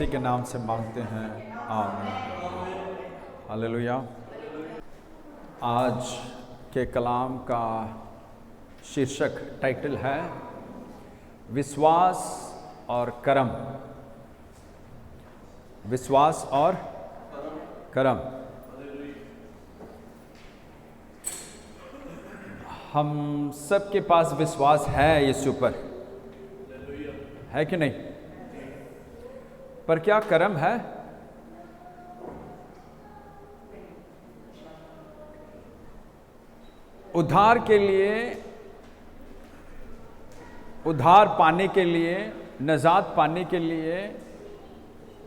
मसीह के नाम से मांगते हैं, आमीन। हालेलुया। आज के कलाम का शीर्षक टाइटल है विश्वास और कर्म। विश्वास और कर्म। हम सब के पास विश्वास है यीशु पर, है कि नहीं? पर क्या कर्म है? उद्धार के लिए, उद्धार पाने के लिए, नजात पाने के लिए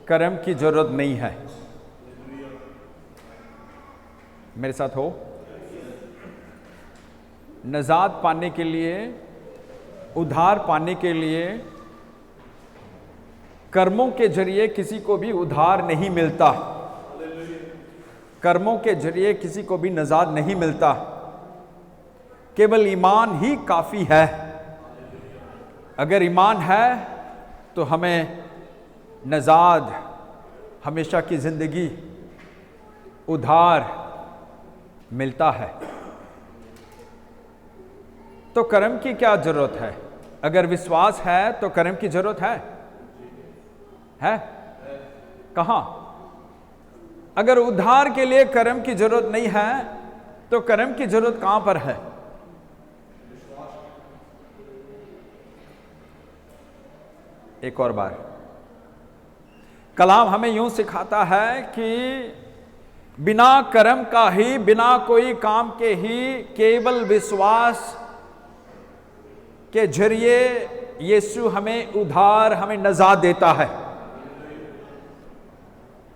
कर्म की जरूरत नहीं है। मेरे साथ हो? नजात पाने के लिए, उद्धार पाने के लिए कर्मों के जरिए किसी को भी उद्धार नहीं मिलता। कर्मों के जरिए किसी को भी नजात नहीं मिलता। केवल ईमान ही काफी है। अगर ईमान है तो हमें नजात, हमेशा की जिंदगी, उद्धार मिलता है। तो कर्म की क्या जरूरत है? अगर विश्वास है तो कर्म की जरूरत है? कहां? अगर उद्धार के लिए कर्म की जरूरत नहीं है तो कर्म की जरूरत कहां पर है? एक और बार, कलाम हमें यूं सिखाता है कि बिना कर्म का ही, बिना कोई काम के ही, केवल विश्वास के जरिए यीशु हमें उद्धार, हमें नजात देता है।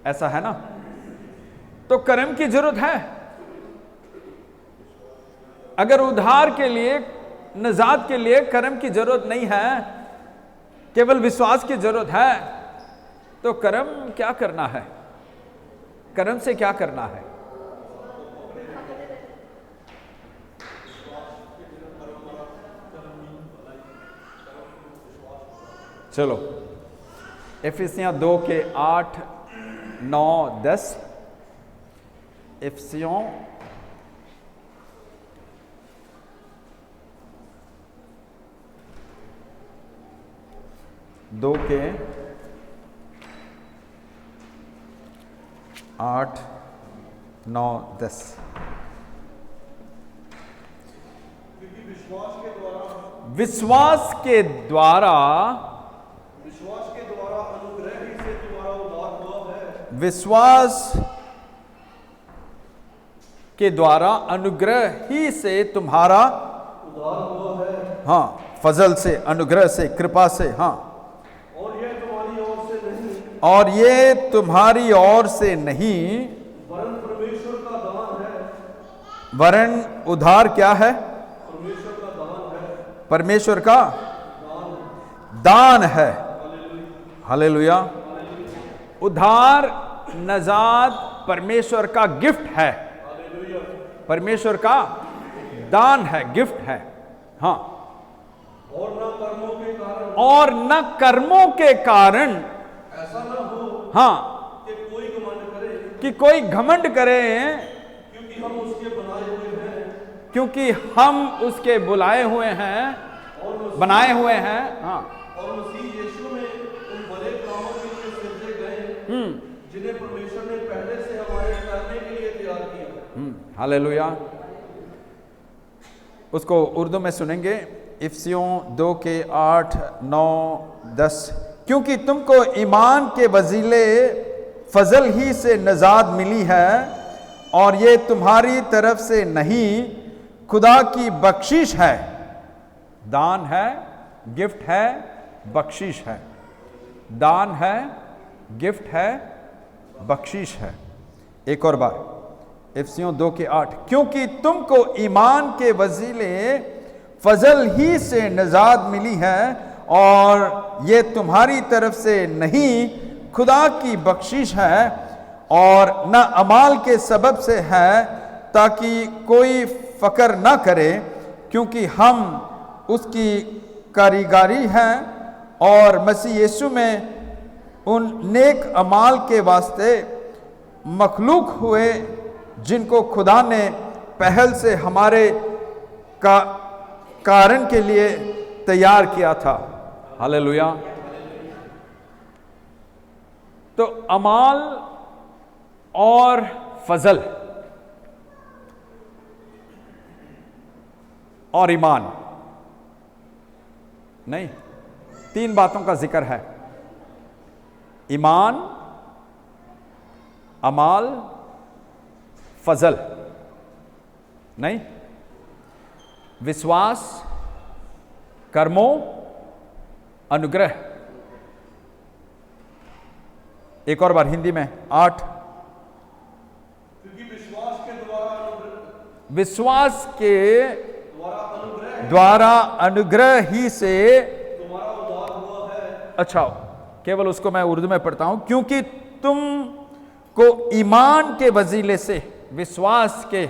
ऐसा है ना? तो कर्म की जरूरत है। अगर उद्धार के लिए, नजात के लिए कर्म की जरूरत नहीं है, केवल विश्वास की जरूरत है, तो कर्म क्या करना है? कर्म से क्या करना है? चलो इफिसियों 2 के 8, 9, 10। इफिसियों 2 के 8, 9, 10। विश्वास के द्वारा अनुग्रह ही से तुम्हारा उद्धार हुआ है। विश्वास के द्वारा अनुग्रह ही से तुम्हारा उद्धार हुआ है। हाँ, फजल से, अनुग्रह से, कृपा से। हाँ, और ये तुम्हारी ओर से नहीं, और ये तुम्हारी ओर से नहीं, वरन परमेश्वर का दान है। वरन उद्धार क्या है? परमेश्वर का दान है। परमेश्वर का दान है। हालेलुया। उद्धार, नजात परमेश्वर का गिफ्ट है। परमेश्वर का दान है, गिफ्ट है। हाँ, और न कर्मों के कारण, और न कर्मों के कारण ऐसा न हो, हाँ, कि कोई घमंड करे, कि कोई घमंड करे, क्योंकि हम उसके बनाए हुए हैं, क्योंकि हम उसके बुलाए हुए हैं, बनाए हुए हैं। हाँ, और मसीह यीशु में उन बड़े कामों के लिए सृजे गए जिन्हें परमेश्वर ने पहले से हमारे करने के लिए तैयार किया। हालेलुया। उसको उर्दू में सुनेंगे। इफिसियों 2 के 8, 9, 10। क्योंकि तुमको ईमान के वसीले फजल ही से नजात मिली है, और ये तुम्हारी तरफ से नहीं, खुदा की बख्शिश है। दान है, गिफ्ट है, बख्शिश है। दान है, गिफ्ट है, बख्शिश है। एक और बार, इफिसियों 2 के 8। क्योंकि तुमको ईमान के वसीले फजल ही से नजात मिली है, और ये तुम्हारी तरफ से नहीं, खुदा की बख्शिश है, और न अमाल के सबब से है, ताकि कोई फकर न करे, क्योंकि हम उसकी कारीगरी हैं और मसीह यीशु में उन नेक अमाल के वास्ते मखलूक हुए जिनको खुदा ने पहल से हमारे कारण के लिए तैयार किया था। हालेलुया। तो अमाल और फजल और ईमान, नहीं, तीन बातों का जिक्र है। ईमान, अमाल, फजल, नहीं, विश्वास, कर्मों, अनुग्रह। एक और बार हिंदी में 8। क्योंकि विश्वास के द्वारा अनुग्रह ही से तुम्हारा उद्धार हुआ है। अच्छा, केवल उसको मैं उर्दू में पढ़ता हूं। क्योंकि तुम को ईमान के वसीले से, विश्वास के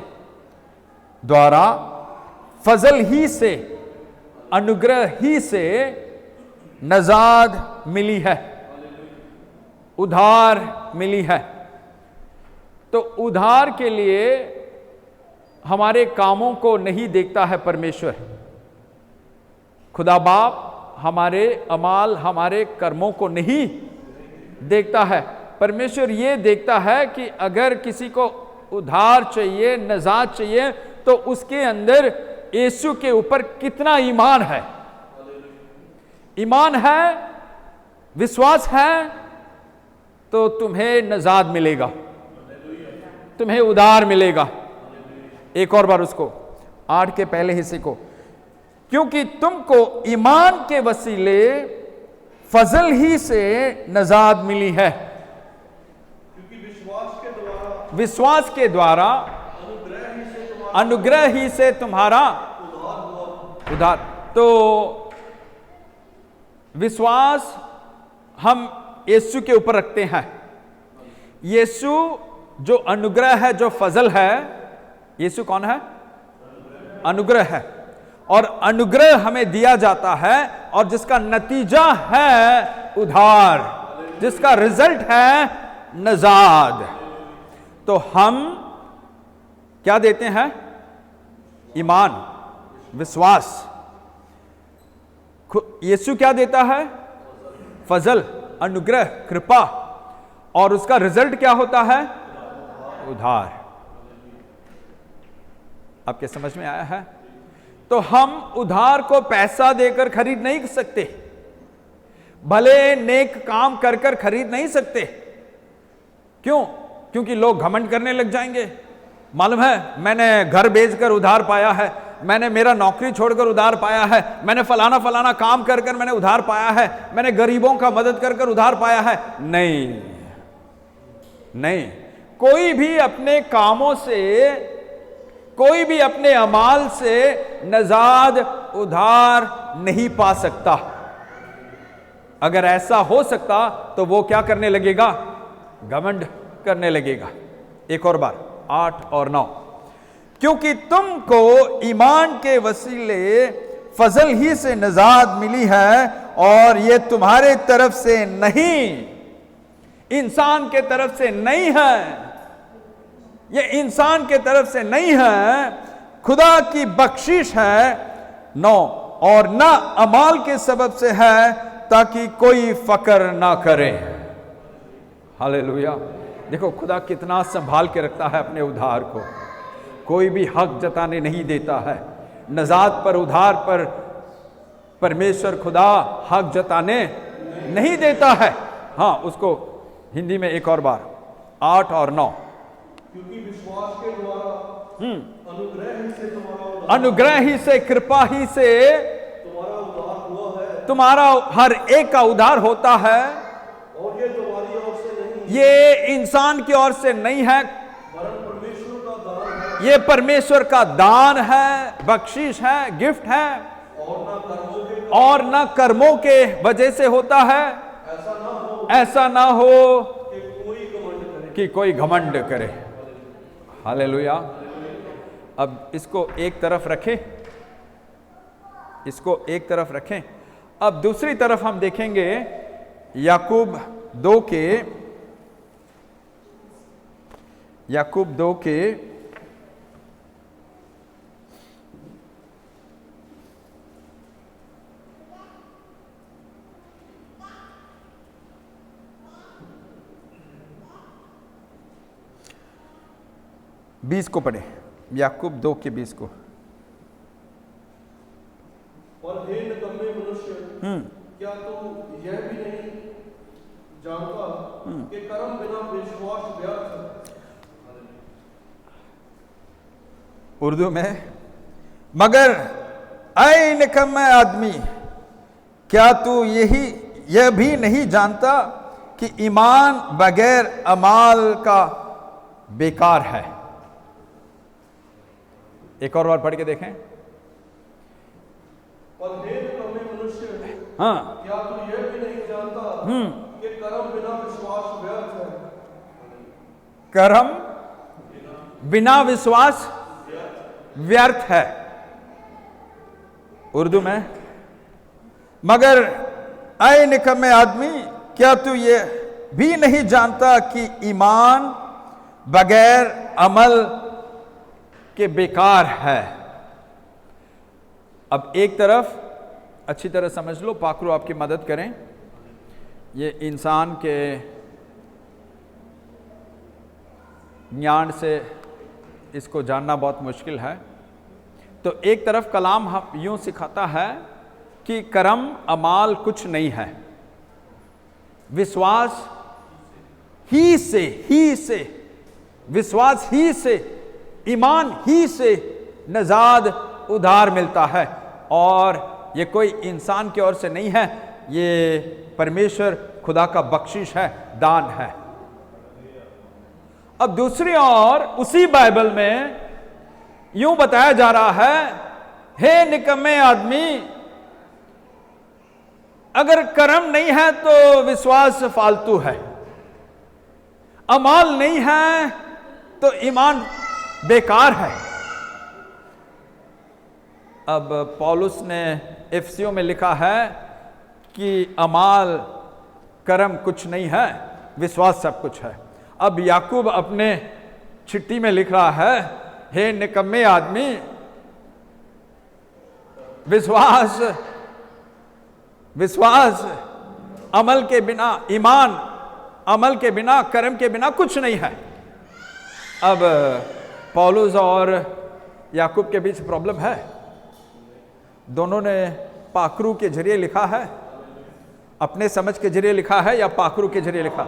द्वारा, फजल ही से, अनुग्रह ही से नजाद मिली है, उधार मिली है। तो उधार के लिए हमारे कामों को नहीं देखता है परमेश्वर। खुदा बाप हमारे अमाल, हमारे कर्मों को नहीं देखता है। परमेश्वर ये देखता है कि अगर किसी को उधार चाहिए, नजात चाहिए, तो उसके अंदर यीशु के ऊपर कितना ईमान है। ईमान है, विश्वास है, तो तुम्हें नजात मिलेगा, तुम्हें उधार मिलेगा। एक और बार उसको 8 के पहले हिस्से को, क्योंकि तुमको ईमान के वसीले फजल ही से नजात मिली है। क्योंकि विश्वास के द्वारा अनुग्रह ही से तुम्हारा उधार। तो विश्वास हम यीशु के ऊपर रखते हैं। यीशु जो अनुग्रह है, जो फजल है, यीशु कौन है? अनुग्रह है। और अनुग्रह हमें दिया जाता है और जिसका नतीजा है उधार, जिसका रिजल्ट है नजाद। तो हम क्या देते हैं? ईमान, विश्वास। यीशु क्या देता है? फजल, अनुग्रह, कृपा। और उसका रिजल्ट क्या होता है? उधार। आपके समझ में आया है? तो हम उधार को पैसा देकर खरीद नहीं सकते, भले नेक काम कर कर खरीद नहीं सकते। क्यों? क्योंकि लोग घमंड करने लग जाएंगे। मालूम है, मैंने घर बेचकर उधार पाया है, मैंने मेरा नौकरी छोड़कर उधार पाया है, मैंने फलाना फलाना काम कर कर मैंने उधार पाया है, मैंने गरीबों का मदद कर कर उधार पाया है। नहीं नहीं, कोई भी अपने कामों से, कोई भी अपने अमाल से नजाद, उधार नहीं पा सकता। अगर ऐसा हो सकता तो वो क्या करने लगेगा? घमंड करने लगेगा। एक और बार 8 और 9, क्योंकि तुमको ईमान के वसीले फजल ही से नजात मिली है, और ये तुम्हारे तरफ से नहीं, इंसान के तरफ से नहीं है, ये इंसान के तरफ से नहीं है, खुदा की बख्शिश है। 9, और ना अमाल के सबब से है, ताकि कोई फकर ना करे। हालेलुया। देखो खुदा कितना संभाल के रखता है अपने उधार को। कोई भी हक जताने नहीं देता है। नजात पर, उधार पर परमेश्वर खुदा हक जताने नहीं देता है। हाँ, उसको हिंदी में एक और बार 8 और 9, क्योंकि विश्वास के द्वारा अनुग्रह ही से तुम्हारा उद्धार, अनुग्रह ही से, कृपा ही से तुम्हारा उद्धार हुआ है। तुम्हारा हर एक का उद्धार होता है। और ये तुम्हारी ओर से नहीं, ये इंसान की ओर से नहीं है, वरन परमेश्वर का दान है। ये परमेश्वर का दान है, बख्शिश है, गिफ्ट है। और न कर्मों के वजह से होता है। ऐसा ना हो कि कोई घमंड करे। हालेलुया। अब इसको एक तरफ रखें, इसको एक तरफ रखें। अब दूसरी तरफ हम देखेंगे याकूब 2 के याकूब 2 के 20 को पढ़े। याकूब 2 के 20 को। और हे निकम्मे मनुष्य, क्या तू यह भी नहीं जानता कि कर्म बिना विश्वास व्यर्थ है। उर्दू में, मगर ऐ निकम्मे आदमी, क्या तू यह भी नहीं जानता कि ईमान बगैर अमाल का बेकार है। एक और बार पढ़ के देखें। और हे निकम्मे मनुष्य, हाँ, क्या तू यह भी नहीं जानता कि कर्म बिना विश्वास व्यर्थ है। कर्म बिना विश्वास व्यर्थ है। उर्दू में, मगर ऐ निकम्मे आदमी, क्या तू ये भी नहीं जानता कि ईमान बगैर अमल के बेकार है। अब एक तरफ अच्छी तरह समझ लो, पाखरू आपकी मदद करें। ये इंसान के ज्ञान से इसको जानना बहुत मुश्किल है। तो एक तरफ कलाम हम यूं सिखाता है कि कर्म अमाल कुछ नहीं है, विश्वास ही से विश्वास ही से, ईमान ही से नजाद उधार मिलता है। और ये कोई इंसान की ओर से नहीं है, ये परमेश्वर खुदा का बख्शिश है, दान है। अब दूसरी ओर उसी बाइबल में यूं बताया जा रहा है, हे निकम्मे आदमी, अगर कर्म नहीं है तो विश्वास फालतू है, अमाल नहीं है तो ईमान बेकार है। अब पौलुस ने एफिसियों में लिखा है कि अमाल कर्म कुछ नहीं है, विश्वास सब कुछ है। अब याकूब अपने चिट्ठी में लिख रहा है, हे निकम्मे आदमी, विश्वास अमल के बिना, ईमान अमल के बिना, कर्म के बिना कुछ नहीं है। अब पौलुस और याकूब के बीच प्रॉब्लम है। दोनों ने पाखरू के जरिए लिखा है, अपने समझ के जरिए लिखा है या पाखरू के जरिए लिखा।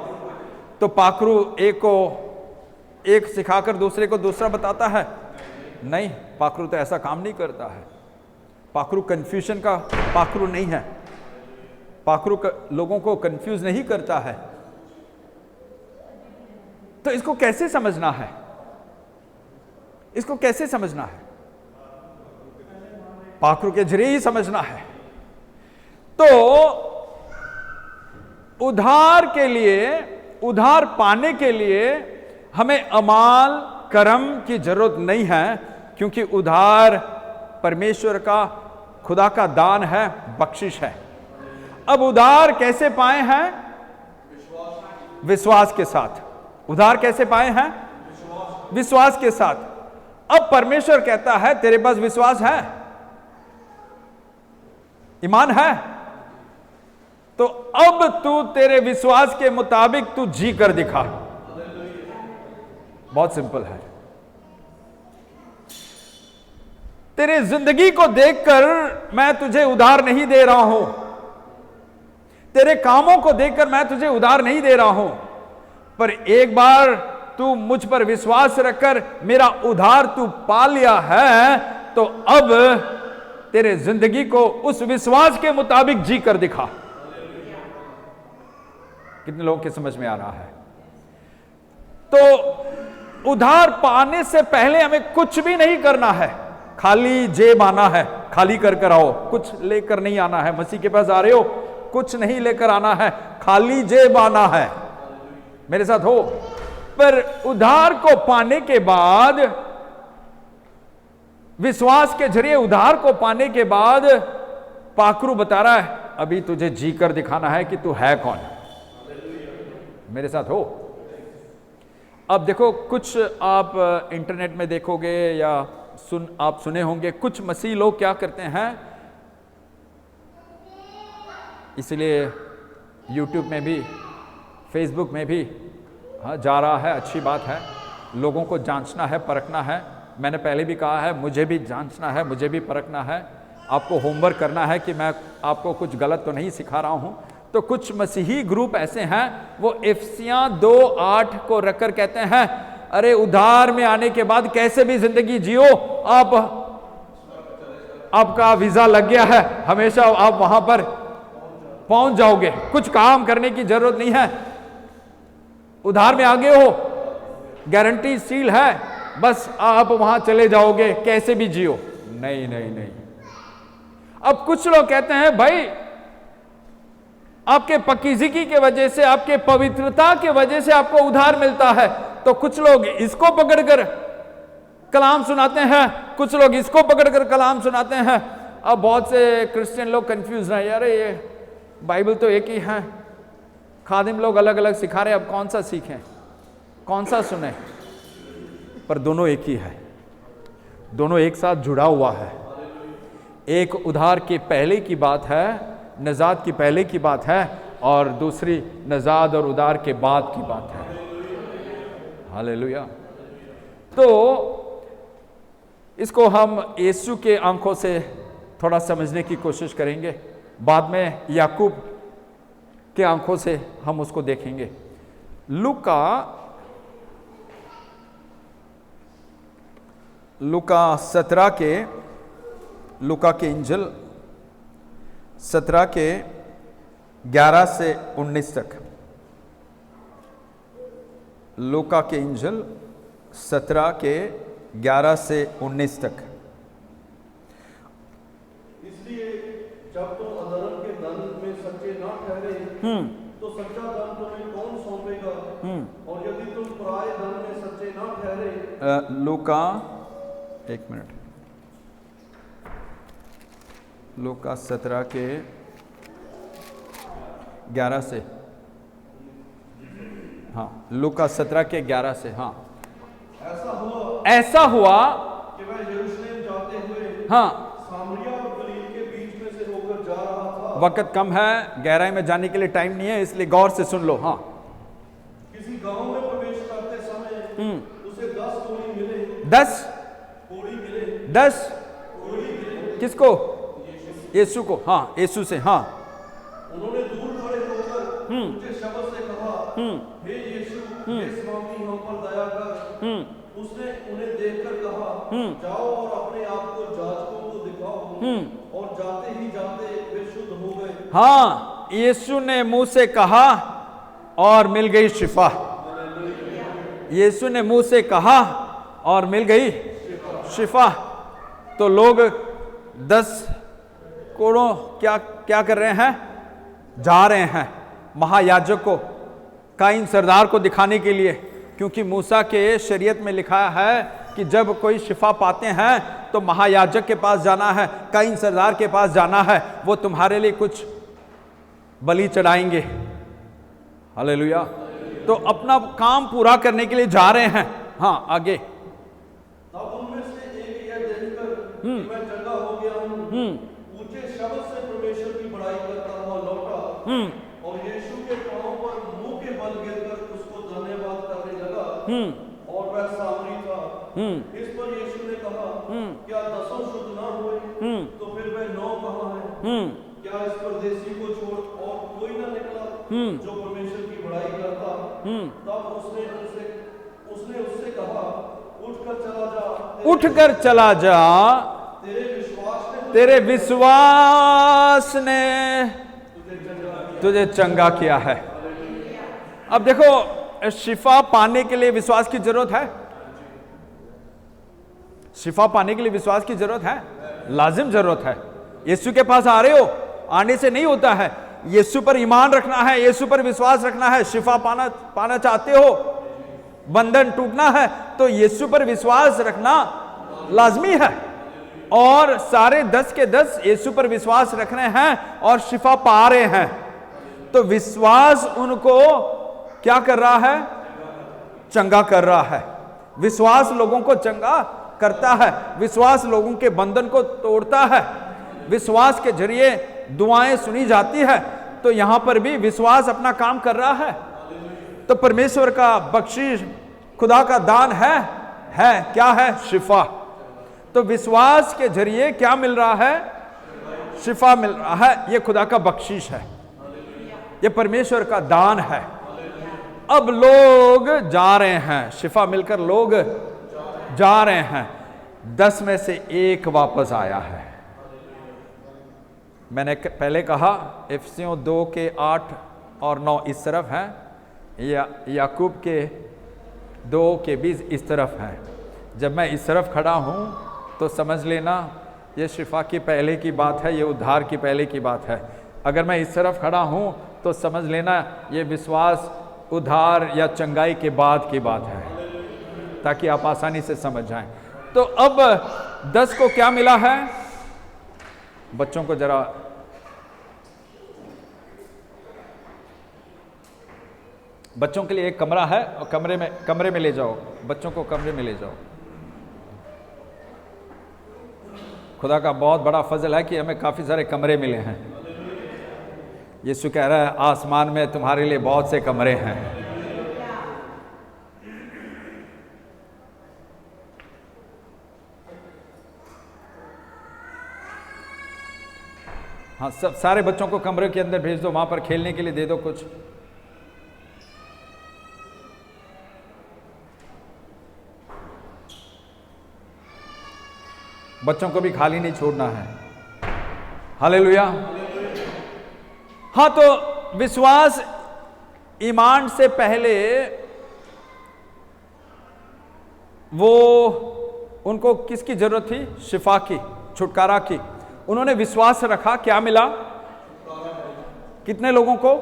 तो पाखरू एक को एक सिखाकर दूसरे को दूसरा बताता है? नहीं, पाखरू तो ऐसा काम नहीं करता है। पाखरू कंफ्यूजन का पाखरू नहीं है। पाखरू लोगों को कंफ्यूज नहीं करता है। तो इसको कैसे समझना है? इसको कैसे समझना है? पाखरू के जरिए ही समझना है। तो उधार के लिए, उधार पाने के लिए हमें अमाल कर्म की जरूरत नहीं है, क्योंकि उधार परमेश्वर का, खुदा का दान है, बख्शिश है। अब उधार कैसे पाए हैं? विश्वास के साथ। उधार कैसे पाए हैं? विश्वास के साथ। अब परमेश्वर कहता है, तेरे पास विश्वास है, ईमान है, तो अब तू तेरे विश्वास के मुताबिक तू जी कर दिखा। बहुत सिंपल है। तेरे जिंदगी को देखकर मैं तुझे उधार नहीं दे रहा हूं, तेरे कामों को देखकर मैं तुझे उधार नहीं दे रहा हूं, पर एक बार तू मुझ पर विश्वास रखकर मेरा उधार तू पा लिया है, तो अब तेरे जिंदगी को उस विश्वास के मुताबिक जी कर दिखा। कितने लोगों के समझ में आ रहा है? तो उधार पाने से पहले हमें कुछ भी नहीं करना है, खाली जेब आना है, खाली कर आओ, कुछ लेकर नहीं आना है। मसीह के पास आ रहे हो, कुछ नहीं लेकर आना है, खाली जेब आना है। मेरे साथ हो? पर उधार को पाने के बाद, विश्वास के जरिए उधार को पाने के बाद, पाखरू बता रहा है, अभी तुझे जी कर दिखाना है कि तू है कौन। मेरे साथ हो? अब देखो, कुछ आप इंटरनेट में देखोगे या आप सुने होंगे, कुछ मसीह लोग क्या करते हैं, इसलिए यूट्यूब में भी फेसबुक में भी हाँ जा रहा है, अच्छी बात है, लोगों को जांचना है, परखना है। मैंने पहले भी कहा है, मुझे भी जांचना है, मुझे भी परखना है, आपको होमवर्क करना है कि मैं आपको कुछ गलत तो नहीं सिखा रहा हूं। तो कुछ मसीही ग्रुप ऐसे हैं, वो इफिसियां 2:8 को रखकर कहते हैं, अरे उद्धार में आने के बाद कैसे भी जिंदगी जियो, आपका वीजा लग गया है, हमेशा आप वहां पर पहुंच जाओगे, कुछ काम करने की जरूरत नहीं है, उद्धार में आ गए हो, गारंटी सील है, बस आप वहां चले जाओगे, कैसे भी जियो। नहीं नहीं नहीं। अब कुछ लोग कहते हैं, भाई आपके पकीज़गी के वजह से, आपके पवित्रता के वजह से आपको उद्धार मिलता है। तो कुछ लोग इसको पकड़कर कलाम सुनाते हैं, कुछ लोग इसको पकड़कर कलाम सुनाते हैं। अब बहुत से क्रिश्चियन लोग कंफ्यूज हैं, यार ये बाइबल तो एक ही है, खादिम लोग अलग अलग सिखा रहे हैं, अब कौन सा सीखें, कौन सा सुने? पर दोनों एक ही है, दोनों एक साथ जुड़ा हुआ है। एक उद्धार के पहले की बात है, नजात की पहले की बात है, और दूसरी नजात और उद्धार के बाद की बात है। हालेलुया। तो इसको हम यीशु के आंखों से थोड़ा समझने की कोशिश करेंगे, बाद में याकूब के आंखों से हम उसको देखेंगे। लूका 17 के, लूका के इंजिल 17 के 11 से 19 तक। लूका के इंजिल 17 के 11 से 19 तक। इसलिए जब तुम अधर्म के धन में सच्चे ना ठहरे, तो सच्चा धन तुम्हें कौन सौंपेगा? और यदि तुम पराये धन में सच्चे ना ठहरे। लूका, एक मिनट, लूका 17 के 11 से, हाँ लूका 17 के 11 से, हाँ। ऐसा हुआ कि मैं यरूशलेम जाते हुए हाँ सामरिया और गलील के बीच में से होकर जा रहा था। वक्त कम है, गहराई में जाने के लिए टाइम नहीं है, इसलिए गौर से सुन लो। हाँ, किसी गांव में प्रवेश करते समय उसे 10 कोढ़ी मिले। 10 कोढ़ी मिले। 10 कोढ़ी मिले। किसको? यीशु को। हाँ, यीशु से। हाँ, उन्होंने दूर खड़े होकर ऊंचे शब्द से कहा, हे यीशु, हे स्वामी, हम पर दया कर। उसने उन्हें देखकर कहा, जाओ और अपने आप को जाजकों को दिखाओ। और जाते ही जाते वे शुद्ध हो गए। हाँ, यीशु ने मुंह से कहा और मिल गई शिफा। यीशु ने मुंह से कहा और मिल गई शिफा। तो लोग 10 कोढ़ों क्या क्या कर रहे हैं? जा रहे हैं महायाजक को, काइन सरदार को दिखाने के लिए, क्योंकि मूसा के शरीयत में लिखा है कि जब कोई शिफा पाते हैं तो महायाजक के पास जाना है, काइन सरदार के पास जाना है, वो तुम्हारे लिए कुछ बलि चढ़ाएंगे। हालेलुया। तो अपना काम पूरा करने के लिए जा रहे हैं। हाँ, आगे। तब उनमें से एक यह देखकर कि मैं चंगा हो गया हूँ, ऊंचे शब्द से परमेश्वर की बड़ाई करता हुआ लौटा और यीशु के पांव पर मुंह के बल गिरकर उसको धन्यवाद करने लगा। और वह सामरी था। इस पर यीशु ने कहा, क्या 10 शुद्ध ना हुए? तो फिर वह 9 कहाँ है? क्या इस परदेसी को छोड़ और कोई ना निकला जो परमेश्वर की बड़ाई करता? तब उसने उससे कहा, उठकर चला जा। उठकर चला जा, तेरे विश्वास ने तुझे चंगा किया है। अब देखो, शिफा पाने के लिए विश्वास की जरूरत है। शिफा पाने के लिए विश्वास की जरूरत है, लाजिम जरूरत है। यीशु के पास आ रहे हो, आने से नहीं होता है। यीशु पर ईमान रखना है, यीशु पर विश्वास रखना है। शिफा पाना चाहते हो, बंधन टूटना है, तो यीशु पर विश्वास रखना लाजमी है। और सारे 10 के 10 यीशु पर विश्वास रख रहे हैं और शिफा पा रहे हैं। तो विश्वास उनको क्या कर रहा है? चंगा कर रहा है। विश्वास लोगों को चंगा करता है, विश्वास लोगों के बंधन को तोड़ता है, विश्वास के जरिए दुआएं सुनी जाती है। तो यहां पर भी विश्वास अपना काम कर रहा है। तो परमेश्वर का बख्शीश, खुदा का दान है क्या है? शिफा। तो विश्वास के जरिए क्या मिल रहा है? शिफा मिल रहा है। ये खुदा का बख्शीश है, ये परमेश्वर का दान है। अब लोग जा रहे हैं, शिफा मिलकर लोग जा रहे हैं। 10 में से 1 वापस आया है। मैंने पहले कहा इफिसियों 2 के 8 और 9 इस तरफ है, या याकूब के 2 के 20 इस तरफ है। जब मैं इस तरफ खड़ा हूं तो समझ लेना ये शिफा की पहले की बात है, ये उद्धार की पहले की बात है। अगर मैं इस तरफ खड़ा हूं तो समझ लेना ये विश्वास, उद्धार या चंगाई के बाद की बात है, ताकि आप आसानी से समझ जाएं। तो अब 10 को क्या मिला है? बच्चों को जरा बच्चों के लिए एक कमरा है और कमरे में ले जाओ, बच्चों को कमरे में ले जाओ। खुदा का बहुत बड़ा फजल है कि हमें काफी सारे कमरे मिले हैं। यीशु कह रहा है आसमान में तुम्हारे लिए बहुत से कमरे हैं। हाँ, सब सारे बच्चों को कमरे के अंदर भेज दो, वहां पर खेलने के लिए दे दो कुछ। बच्चों को भी खाली नहीं छोड़ना है। हालेलुया। हाँ, तो विश्वास ईमान से पहले वो उनको किसकी जरूरत थी? शिफा की, छुटकारा की। उन्होंने विश्वास रखा, क्या मिला? कितने लोगों को?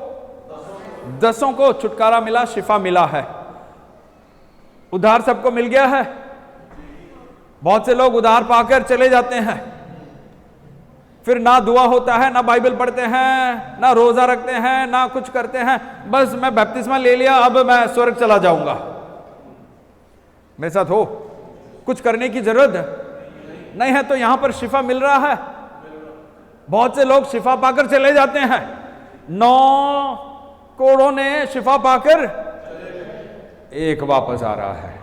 10 को छुटकारा मिला, शिफा मिला है। उद्धार सबको मिल गया है। बहुत से लोग उद्धार पाकर चले जाते हैं, फिर ना दुआ होता है, ना बाइबल पढ़ते हैं, ना रोजा रखते हैं, ना कुछ करते हैं। बस मैं बपतिस्मा ले लिया, अब मैं स्वर्ग चला जाऊंगा। मेरे साथ हो? कुछ करने की जरूरत नहीं है। तो यहां पर शिफा मिल रहा है। बहुत से लोग शिफा पाकर चले जाते हैं। 9 करोड़ों ने शिफा पाकर, 1 वापस आ रहा है।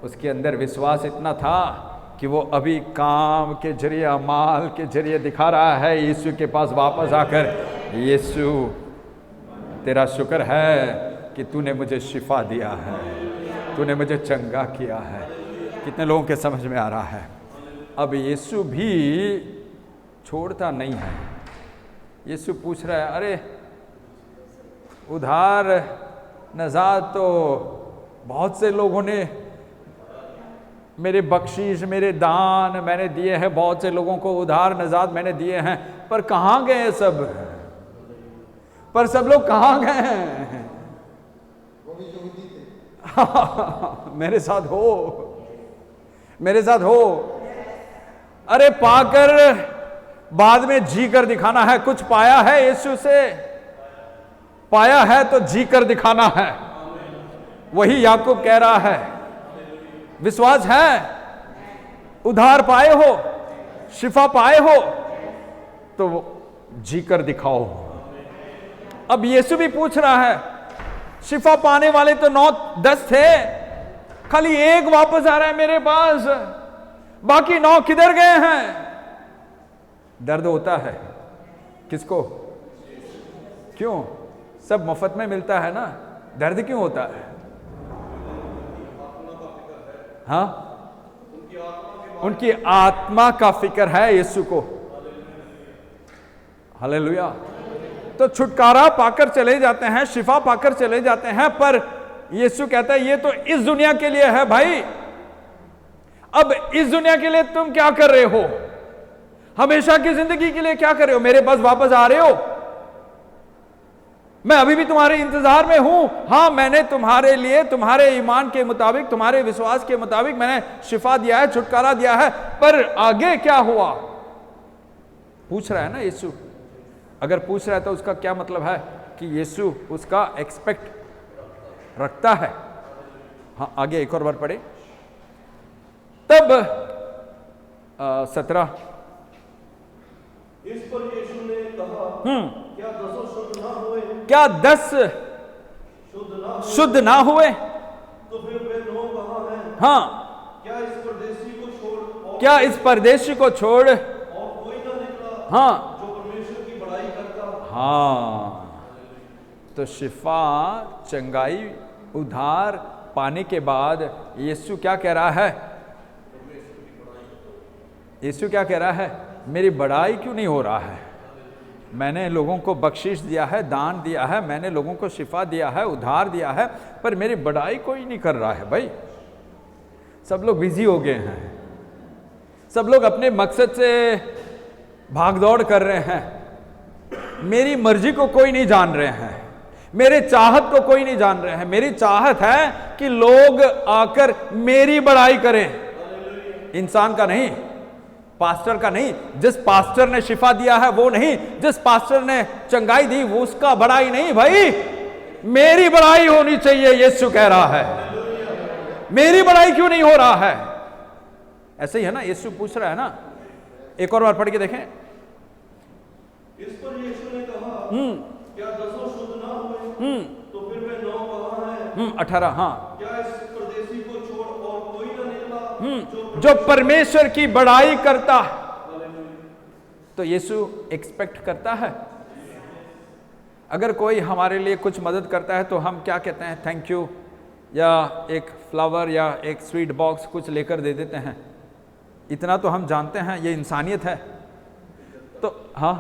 उसके अंदर विश्वास इतना था कि वो अभी काम के जरिए, अमाल के जरिए दिखा रहा है यीशु के पास वापस आकर, यीशु तेरा शुक्र है कि तूने मुझे शिफा दिया है, तूने मुझे चंगा किया है। कितने लोगों के समझ में आ रहा है? अब यीशु भी छोड़ता नहीं है। यीशु पूछ रहा है, अरे उधार नजात तो बहुत से लोगों ने, मेरे बख्शीश, मेरे दान मैंने दिए हैं, बहुत से लोगों को उधार नजात मैंने दिए हैं, पर कहाँ गए सब? पर सब लोग कहाँ गए हैं? मेरे साथ हो, मेरे साथ हो। अरे पाकर बाद में जी कर दिखाना है। कुछ पाया है यीशु से, पाया है तो जी कर दिखाना है। वही याकूब कह रहा है, विश्वास है, उधार पाए हो, शिफा पाए हो, तो जी कर दिखाओ। अब यीशु भी पूछ रहा है, शिफा पाने वाले तो 9-10 थे, खाली 1 वापस आ रहा है मेरे पास, बाकी 9 किधर गए हैं? दर्द होता है किसको? क्यों? सब मुफ्त में मिलता है ना, दर्द क्यों होता है? हाँ, उनकी आत्मा का फिक्र है यीशु को। हालेलुया। तो छुटकारा पाकर चले जाते हैं, शिफा पाकर चले जाते हैं, पर यीशु कहता है ये तो इस दुनिया के लिए है भाई। अब इस दुनिया के लिए तुम क्या कर रहे हो? हमेशा की जिंदगी के लिए क्या कर रहे हो? मेरे पास वापस आ रहे हो? मैं अभी भी तुम्हारे इंतजार में हूं। हाँ, मैंने तुम्हारे लिए, तुम्हारे ईमान के मुताबिक, तुम्हारे विश्वास के मुताबिक मैंने शिफा दिया है, छुटकारा दिया है, पर आगे क्या हुआ? पूछ रहा है ना यीशु। अगर पूछ रहा है तो उसका क्या मतलब है? कि यीशु उसका एक्सपेक्ट रखता है। हाँ, आगे एक और बार पढ़े। तब 17, इस पर यीशु ने कहा, क्या 10 शुद्ध ना हुए? क्या 10 शुद्ध ना हुए? तो फिर वे 9 कहाँ हैं? हाँ, क्या इस परदेशी को छोड़ और क्या इस परदेशी को छोड़ कोई ना निकला? हाँ, जो परमेश्वर की बड़ाई करता। हाँ, तो शिफा, चंगाई, उद्धार पाने के बाद यीशु क्या कह रहा है? यीशु क्या कह रहा है? मेरी बड़ाई क्यों नहीं हो रहा है? मैंने लोगों को बख्शिश दिया है, दान दिया है, मैंने लोगों को शिफा दिया है, उद्धार दिया है, पर मेरी बड़ाई कोई नहीं कर रहा है। भाई, सब लोग बिजी हो गए हैं, सब लोग अपने मकसद से भागदौड़ कर रहे हैं, मेरी मर्जी को कोई नहीं जान रहे हैं, मेरे चाहत को कोई नहीं जान रहे हैं। मेरी चाहत है कि लोग आकर मेरी बड़ाई करें, इंसान का नहीं, पास्टर का नहीं। जिस पास्टर ने शिफा दिया है वो नहीं, जिस पास्टर ने चंगाई दी वो उसका बड़ाई नहीं। भाई, मेरी बड़ाई होनी चाहिए, यीशु कह रहा है। मेरी बड़ाई क्यों नहीं हो रहा है? ऐसे ही है ना, यीशु पूछ रहा है ना। एक और बार पढ़ के देखें। इस पर यीशु ने कहा, क्या 10 शुद्ध ना हुए? तो फिर वे 9 कहाँ हैं? 18, हाँ, क्या इस परदेशी को छोड़ और कोई ना निकला? जो परमेश्वर की बड़ाई करता। तो यीशु एक्सपेक्ट करता है, अगर कोई हमारे लिए कुछ मदद करता है तो हम क्या कहते हैं? थैंक यू, या एक फ्लावर या एक स्वीट बॉक्स कुछ लेकर दे देते हैं। इतना तो हम जानते हैं, ये इंसानियत है। तो हाँ,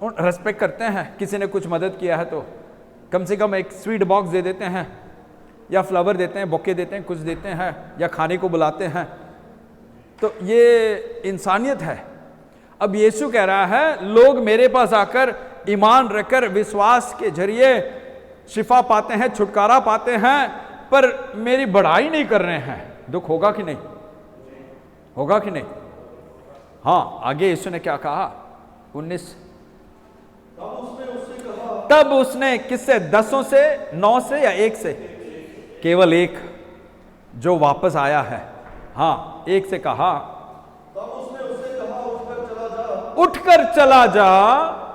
रेस्पेक्ट करते हैं। किसी ने कुछ मदद किया है तो कम से कम एक स्वीट बॉक्स दे देते हैं, या फ्लावर देते हैं, बुके देते हैं, कुछ देते हैं, या खाने को बुलाते हैं। तो ये इंसानियत है। अब यीशु कह रहा है, लोग मेरे पास आकर ईमान रखकर विश्वास के जरिए शिफा पाते हैं, छुटकारा पाते हैं, पर मेरी बड़ाई नहीं कर रहे हैं। दुख होगा कि नहीं? होगा कि नहीं? हाँ, आगे यीशु ने क्या कहा? 19, तब उसने किससे? 10 से, 9 से या 1 से? केवल 1 जो वापस आया है। हाँ, 1 से कहा, तब उसने उससे कहा, उठकर चला जा, उठकर चला जा,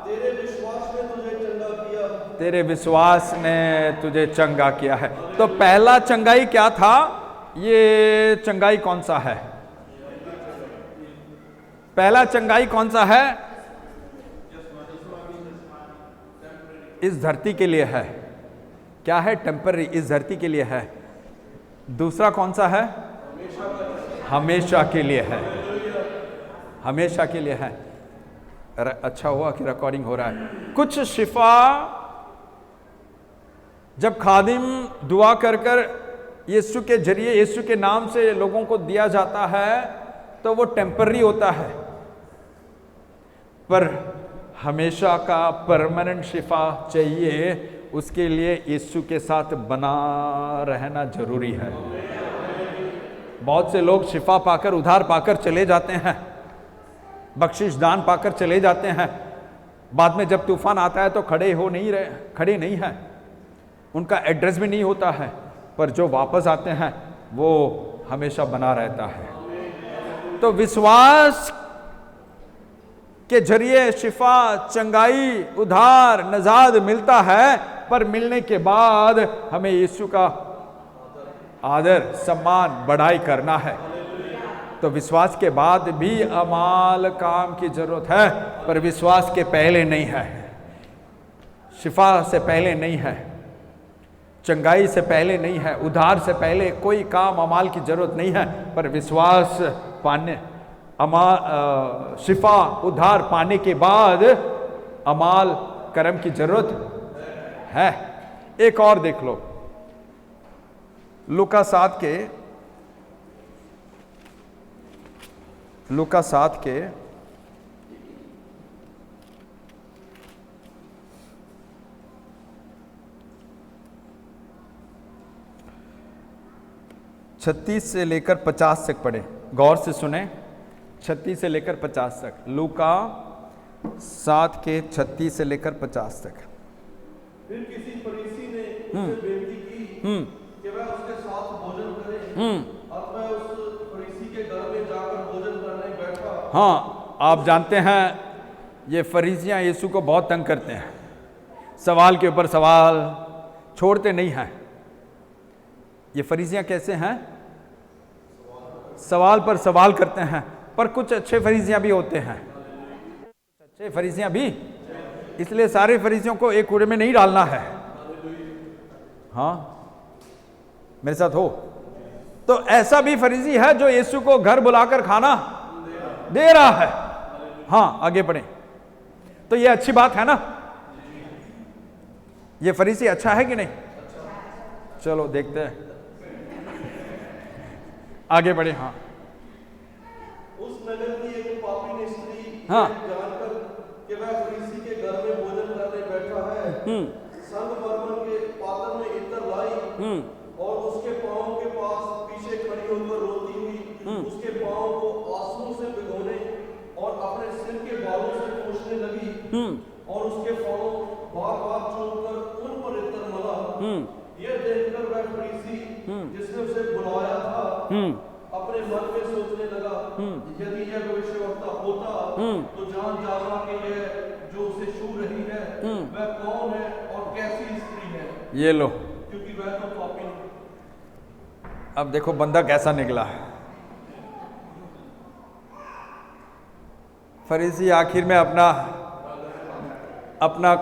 तेरे विश्वास ने तुझे चंगा किया। तेरे विश्वास ने तुझे चंगा किया है। तो पहला चंगाई क्या था? ये चंगाई कौन सा है? पहला चंगाई कौन सा है? इस धरती के लिए है। क्या है? टेम्पररी, इस धरती के लिए है। दूसरा कौन सा है? हमेशा के लिए है। हमेशा के लिए है। अच्छा हुआ कि रिकॉर्डिंग हो रहा है। कुछ शिफा जब खादिम दुआ कर कर यीशु के जरिए, यीशु के नाम से लोगों को दिया जाता है तो वो टेम्पररी होता है, पर हमेशा का परमानेंट शिफा चाहिए, उसके लिए यीशु के साथ बना रहना जरूरी है। बहुत से लोग शिफा पाकर, उधार पाकर चले जाते हैं, बख्शिश दान पाकर चले जाते हैं, बाद में जब तूफान आता है तो खड़े नहीं हैं, उनका एड्रेस भी नहीं होता है, पर जो वापस आते हैं वो हमेशा बना रहता है। तो विश्वास के जरिए शिफा, चंगाई, उधार, नजाद मिलता है, पर मिलने के बाद हमें यीशु का आदर, सम्मान, बढ़ाई करना है। तो विश्वास के बाद भी अमाल काम की जरूरत है, पर विश्वास के पहले नहीं है, शिफा से पहले नहीं है, चंगाई से पहले नहीं है, उधार से पहले कोई काम अमाल की जरूरत नहीं है, पर विश्वास पाने, शिफा, उधार पाने के बाद अमाल, कर्म की जरूरत है। एक और देख लो, लूका 7 के 36 से लेकर 50 तक पढ़े, गौर से सुने। 36 से लेकर 50 तक, लूका 7 के 36 से लेकर 50 तक। फिर किसी फरीसी ने उससे बेनती की कि वह उसके साथ भोजन करे। अब वह उस फरीसी के घर में जाकर भोजन करने बैठा। हाँ, आप जानते हैं ये फरीसियां यीशु को बहुत तंग करते हैं, सवाल के ऊपर सवाल छोड़ते नहीं हैं। ये फरीसियां कैसे हैं? सवाल पर सवाल करते हैं। पर कुछ अच्छे फरीसियां भी होते हैं, अच्छे फरीसियां भी, इसलिए सारे फरीसियों को एक कूड़े में नहीं डालना है। हाँ, मेरे साथ हो तो ऐसा भी फरीसी है जो यीशु को घर बुलाकर खाना दे रहा है। हाँ, आगे बढ़े तो ये अच्छी बात है ना? ये फरीसी अच्छा है कि नहीं? चलो देखते हैं, आगे बढ़े। हाँ, उस नगर की एक पापी स्त्री हाँ, जानकर कि वह फरीसी के घर में भोजन करने बैठा है, संगमरमर के पात्र में इत्र लाई और उसके पांव के पास पीछे खड़ी होकर रोती हुई उसके पांव को आंसुओं से भिगोने और अपने सिर के बालों से पोंछने लगी और उसके पांव बार बार चूमकर उन पर इत्र मला। यह देखकर वह फरीसी जिसने उसे बुलाया था अपने मन में सोचने लगा, यदि यह भविष्यवक्ता होता तो जान जाना कि यह जो उसे छू रही है वह कौन है और कैसी स्त्री है, ये लो। क्योंकि वह तो पापी है। अब देखो बंदा कैसा निकला। फरीसी आखिर में अपना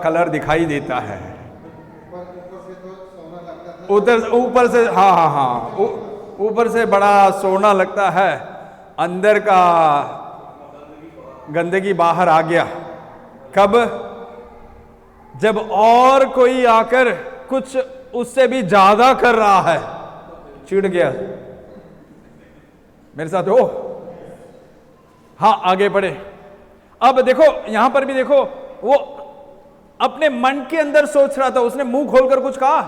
कलर दिखाई देता है। उधर ऊपर से, हाँ हाँ हाँ, ऊपर से बड़ा सोना लगता है, अंदर का गंदगी बाहर आ गया। कब? जब और कोई आकर कुछ उससे भी ज्यादा कर रहा है, चिढ़ गया। मेरे साथ हो? हाँ, आगे बढ़े। अब देखो यहां पर भी देखो, वो अपने मन के अंदर सोच रहा था, उसने मुंह खोलकर कुछ कहा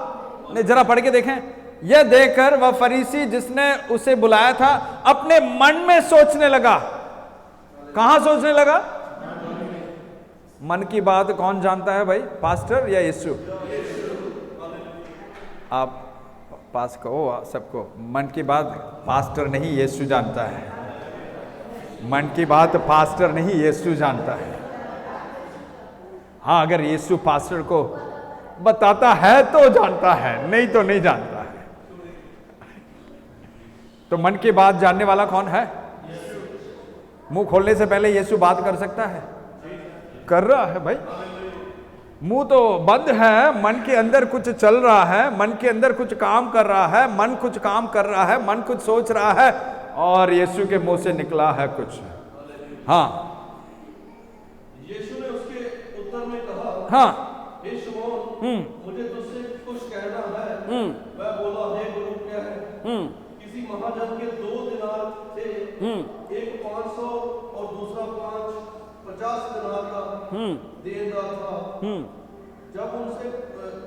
नहीं। जरा पढ़ के देखें। यह देखकर वह फरीसी जिसने उसे बुलाया था अपने मन में सोचने लगा। कहां सोचने लगा? मन की बात कौन जानता है भाई, पास्टर या यीशु? आप पास कहो सबको, मन की बात पास्टर नहीं यीशु जानता है। मन की बात पास्टर नहीं यीशु जानता है। हाँ, अगर यीशु पास्टर को बताता है तो जानता है, नहीं तो नहीं जानता है। तो मन की बात जानने वाला कौन है? मुंह खोलने से पहले यीशु बात कर सकता है? कर रहा है भाई। मुंह तो बंद है, मन के अंदर कुछ चल रहा है, मन के अंदर कुछ काम कर रहा है, मन कुछ काम कर रहा है, मन कुछ सोच रहा है और यीशु के मुंह से निकला है कुछ। हाँ, यीशु ने उसके उत्तर में कहा, हाँ, हे शमौन, मुझे तुझसे कुछ कहना है। वह बोला, हे गुरु, क्या है? किसी महाजन के 2 दिनार थे, एक 500 और दूसरा 50 दिनार का देनदार था। जब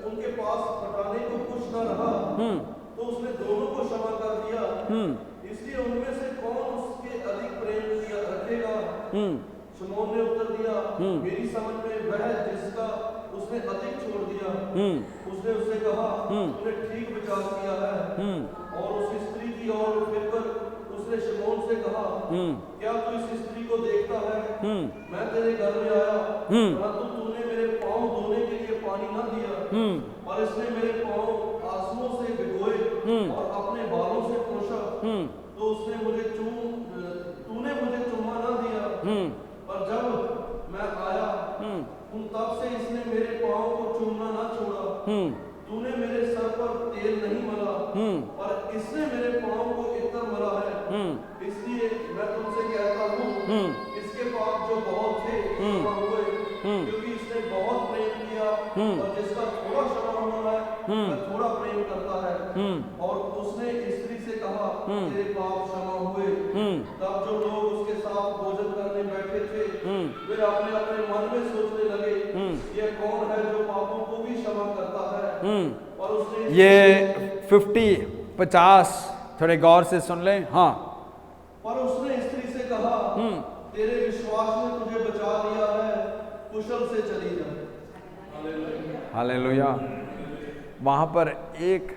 उनके पास पटाने को कुछ न रहा तो उसने दोनों को क्षमा कर दिया। इसलिए उनमें से कौन उसके अधिक प्रेम किया रखेगा? शमौन ने उत्तर दिया, मेरी समझ में वह जिसका उसने अधिक छोड़ दिया। उसने उससे कहा, तूने ठीक विचार किया है। और उस स्त्री की ओर फिरकर उसने शमौन से कहा, क्या तू इस स्त्री को देखता है? मैं तेरे घर में आया, परंतु तूने मेरे पांव धोने के लिए पानी न दिया, और इसने मेरे पांव आंसुओं से भिगोए और अपने बालों से पोंछा। तो उसने तूने मुझे चुम्मा न दिया, पर जब मैं आया तब से इसने मेरे पांव को चूमना न छोड़ा। तूने मेरे सर पर तेल नहीं मला, पर इसने मेरे पांव को इत्र मला है। इसलिए मैं तुमसे कहता हूँ, इसके पाप जो बहुत थे क्षमा हुए, क्योंकि इसने बहुत प्रेम किया। और जिसका थोड़ा क्षमा हुआ है वह थोड़ा प्रेम करता है। और उसने स्त्री से कहा, तेरे पाप क्षमा हुए। तब जो लोग उसके साथ भोजन करने बैठे थे वे अपने अपने मन में सोचने लगे, यह कौन है जो पापों को भी क्षमा करता है? और उसने ये 50 थोड़े गौर से सुन लें। हाँ, पर उसने स्त्री से कहा, तेरे विश्वास ने तुझे बचा लिया है, कुशल से चली जा। हालेलुया। वहाँ पर एक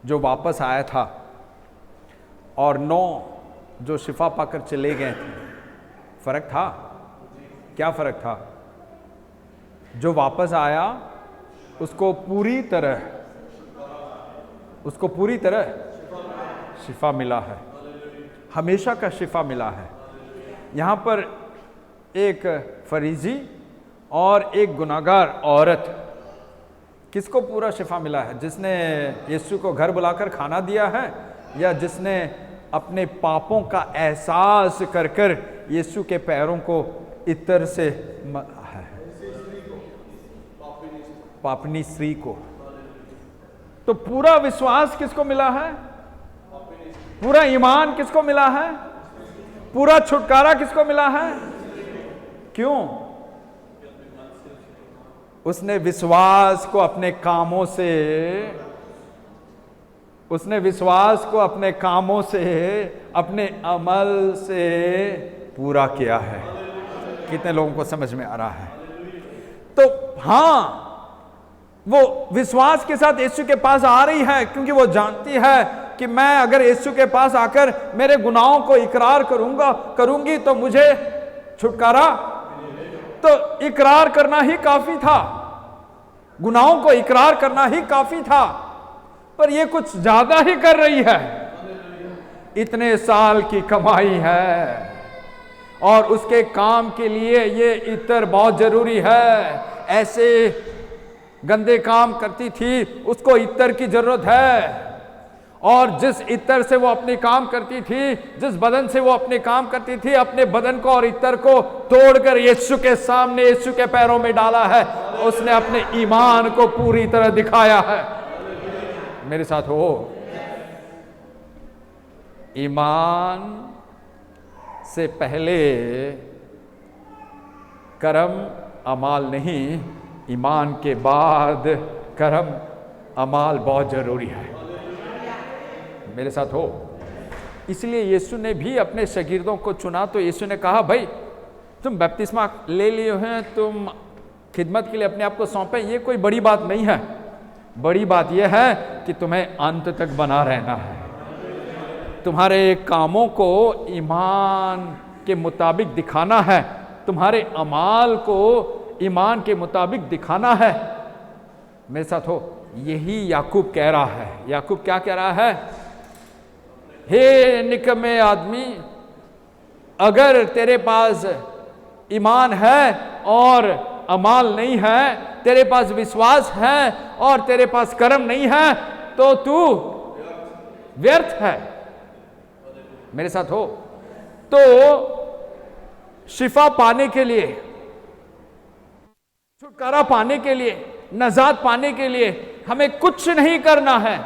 जो वापस आया था और 9 जो शिफा पाकर चले गए थे, फर्क था? क्या फर्क था? जो वापस आया उसको पूरी तरह शिफा मिला है, हमेशा का शिफा मिला है। यहाँ पर एक फरीजी और एक गुनाहगार औरत, किसको पूरा शिफा मिला है? जिसने यीशु को घर बुलाकर खाना दिया है, या जिसने अपने पापों का एहसास कर कर यीशु के पैरों को इत्र से पापनी स्त्री को? तो पूरा विश्वास किसको मिला है? पूरा ईमान किसको मिला है? पूरा छुटकारा किसको मिला है? क्यों? उसने विश्वास को अपने कामों से, अपने अमल से पूरा किया है। कितने लोगों को समझ में आ रहा है? तो हाँ, वो विश्वास के साथ यीशु के पास आ रही है, क्योंकि वो जानती है कि मैं अगर यीशु के पास आकर मेरे गुनाहों को इकरार करूंगी तो मुझे छुटकारा। तो इकरार करना ही काफी था, गुनाहों को इकरार करना ही काफी था, पर ये कुछ ज्यादा ही कर रही है। इतने साल की कमाई है और उसके काम के लिए ये इत्र बहुत जरूरी है। ऐसे गंदे काम करती थी, उसको इत्र की जरूरत है। और जिस इत्र से वो अपने काम करती थी, जिस बदन से वो अपने काम करती थी, अपने बदन को और इत्र को तोड़कर यीशु के सामने, यीशु के पैरों में डाला है। उसने अपने ईमान को पूरी तरह दिखाया है। मेरे साथ हो, ईमान से पहले कर्म अमाल नहीं, ईमान के बाद कर्म अमाल बहुत जरूरी है। मेरे साथ हो। इसलिए यीशु ने भी अपने शागिर्दों को चुना। तो यीशु ने कहा, भाई तुम बपतिस्मा ले लिए हैं, तुम खिदमत के लिए अपने आप को सौंपे, ये कोई बड़ी बात नहीं है। बड़ी बात यह है कि तुम्हें अंत तक बना रहना है। तुम्हारे कामों को ईमान के मुताबिक दिखाना है, तुम्हारे अमाल को ईमान के मुताबिक दिखाना है। मेरे साथ हो। यही याकूब कह रहा है। याकूब क्या कह रहा है? हे निकम्मे आदमी, अगर तेरे पास ईमान है और अमाल नहीं है, तेरे पास विश्वास है और तेरे पास कर्म नहीं है, तो तू व्यर्थ है। मेरे साथ हो। तो शिफा पाने के लिए, छुटकारा पाने के लिए, नजात पाने के लिए हमें कुछ नहीं करना है,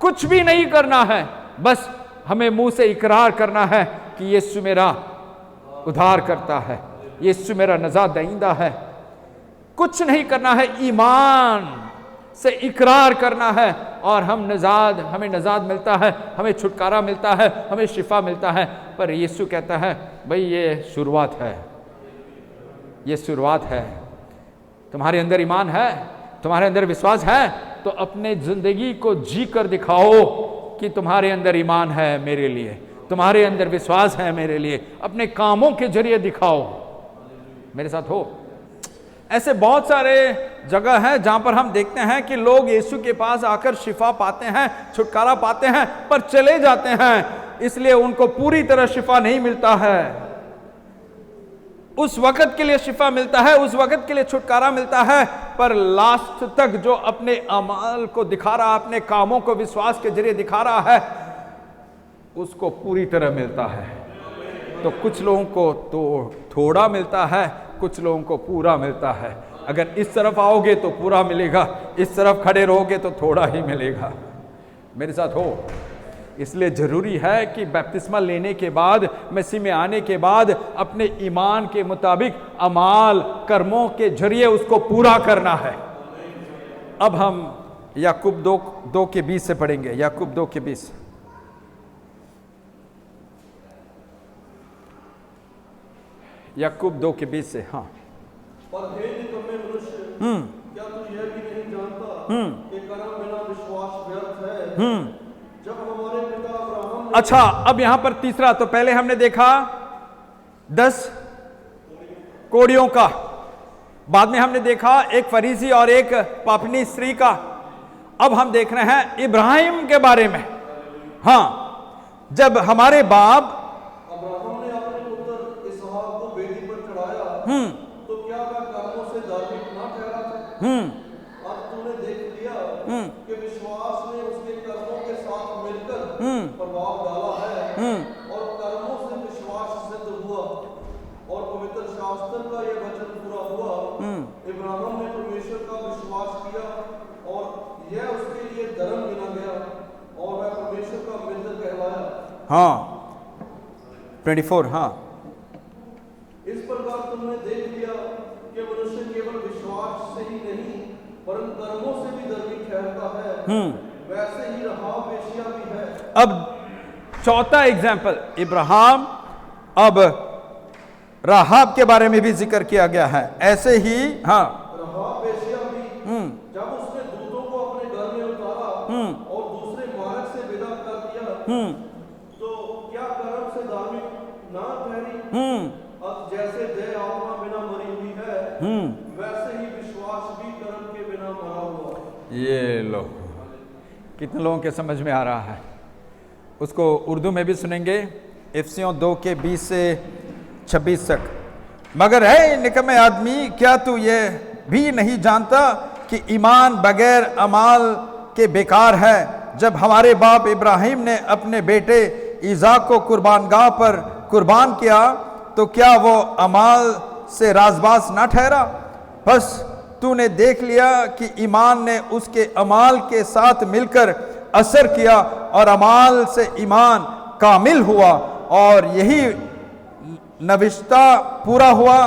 कुछ भी नहीं करना है। बस हमें मुंह से इकरार करना है कि यीशु मेरा उद्धार करता है, यीशु मेरा नजात दहिंदा है। कुछ नहीं करना है, ईमान से इकरार करना है और हमें नजात मिलता है, हमें छुटकारा मिलता है, हमें शिफा मिलता है। पर यीशु कहता है, भाई ये शुरुआत है, ये शुरुआत है। तुम्हारे अंदर ईमान है, तुम्हारे अंदर विश्वास है, तो अपने जिंदगी को जी कर दिखाओ कि तुम्हारे अंदर ईमान है मेरे लिए, तुम्हारे अंदर विश्वास है मेरे लिए। अपने कामों के जरिए दिखाओ। मेरे साथ हो। ऐसे बहुत सारे जगह हैं जहां पर हम देखते हैं कि लोग यीशु के पास आकर शिफा पाते हैं, छुटकारा पाते हैं, पर चले जाते हैं, इसलिए उनको पूरी तरह शिफा नहीं मिलता है। उस वक्त के लिए शिफा मिलता है, उस वक्त के लिए छुटकारा मिलता है, पर लास्ट तक जो अपने अमाल को दिखा रहा, अपने कामों को विश्वास के जरिए दिखा रहा है, उसको पूरी तरह मिलता है। तो कुछ लोगों को तो थोड़ा मिलता है, कुछ लोगों को पूरा मिलता है। अगर इस तरफ आओगे तो पूरा मिलेगा, इस तरफ खड़े रहोगे तो थोड़ा ही मिलेगा। मेरे साथ हो। इसलिए जरूरी है कि बपतिस्मा लेने के बाद, मसीह में आने के बाद, अपने ईमान के मुताबिक अमाल, कर्मों के जरिए उसको पूरा करना है। अब हम याकूब 2 के 20 से पढ़ेंगे। याकूब 2 के 20। याकूब 2 के 20 से। हाँ। पर हे निकम्मे मनुष्य, क्या तू यह भी कि कर्म बिना विश्वास व्यर्थ है। जब हमारे पिता अब्राहम ने अच्छा, अब यहां पर तीसरा, तो पहले हमने देखा 10 कोड़ियों का, बाद में हमने देखा एक फरीसी और एक पापनी स्त्री का। अब हम देख रहे हैं इब्राहिम के बारे में। हाँ, जब हमारे बाप अब्राहम ने अपने पुत्र इसहाक को वेदी पर चढ़ाया, तो क्या वह कर्मों से धार्मिक न ठहरा था? अब तूने देख लिया कि विश्वास ने उसके कर्मों के साथ मिलकर प्रभाव डाला है, और कर्मों से विश्वास सिद्ध हुआ, और पवित्र शास्त्र का यह वचन पूरा हुआ, इब्राहिम ने परमेश्वर का विश्वास किया और यह उसके लिए धर्म गिना गया, और वह परमेश्वर का मित्र कहलाया। हाँ 24, हाँ, इस प्रकार तुमने देख लिया कि मनुष्य केवल विश्वास से ही नहीं परंतु कर्मों से भी धर्मी ठहरता है। वैसे ही राहाब वेश्या भी है। अब चौथा एग्जाम्पल इब्राहिम, अब राहाब के बारे में भी जिक्र किया गया है। ऐसे ही हाँ, राहाब वेश्या भी जब उसने दूतों को अपने घर में उतारा और दूसरे मार्ग से विदा कर दिया, तो क्या कर्म से धार्मिक ना ठहरी? अब जैसे देह आत्मा बिना मरी हुई है, वैसे ही विश्वास भी कर्म के बिना मरा हुआ। ये लो, कितने लोगों के समझ में आ रहा है? उसको उर्दू में भी सुनेंगे, इफिसियों 2 के 20 से 26 तक। मगर है निकम्मे आदमी, क्या तू ये भी नहीं जानता कि ईमान बगैर अमाल के बेकार है? जब हमारे बाप इब्राहिम ने अपने बेटे ईसाक को कुर्बानगाह पर कुर्बान किया, तो क्या वो अमाल से राजबाज ना ठहरा? बस तूने देख लिया कि ईमान ने उसके अमाल के साथ मिलकर असर किया, और अमाल से ईमान कामिल हुआ, और यही नविश्ता पूरा हुआ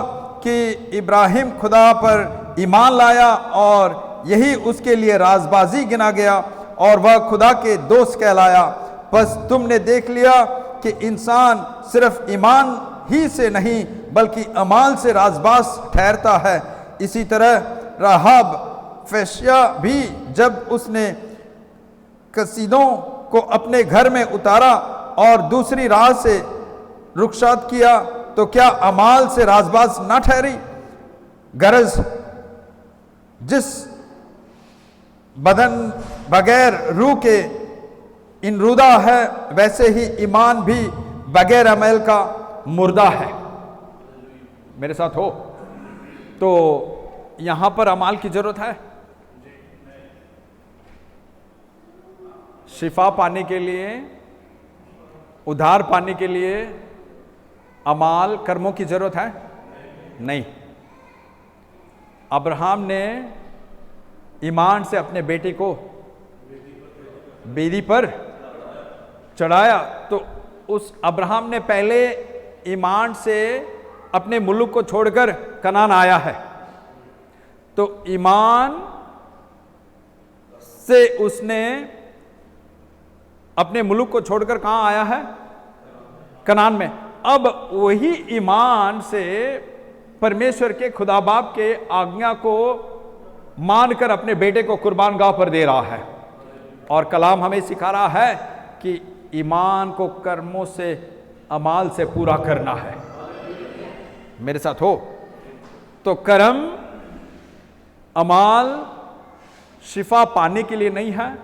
कि इब्राहिम खुदा पर ईमान लाया, और यही उसके लिए राजबाजी गिना गया, और वह खुदा के दोस्त कहलाया। बस तुमने देख लिया कि इंसान सिर्फ ईमान ही से नहीं बल्कि अमाल से राजबाज ठहरता है। इसी तरह राहाब वेश्या भी, जब उसने कसीदों को अपने घर में उतारा और दूसरी राह से रुखसात किया, तो क्या अमाल से राजबाज ना ठहरी? गरज जिस बदन बगैर रूह के इनरुदा है, वैसे ही ईमान भी बगैर अमल का मुर्दा है। मेरे साथ हो? तो यहां पर अमाल की जरूरत है। शिफा पाने के लिए, उद्धार पाने के लिए अमाल कर्मों की जरूरत है? नहीं। अब्राहम ने ईमान से अपने बेटे को वेदी पर चढ़ाया, तो उस अब्राहम ने पहले ईमान से अपने मुल्क को छोड़कर कनान आया है। तो ईमान से उसने अपने मुल्क को छोड़कर कहां आया है? कनान में। अब वही ईमान से परमेश्वर के खुदा बाप के आज्ञा को मानकर अपने बेटे को कुर्बानगाह पर दे रहा है। और कलाम हमें सिखा रहा है कि ईमान को कर्मों से, अमाल से पूरा करना है। मेरे साथ हो? तो कर्म, अमाल शिफा पाने के लिए नहीं है,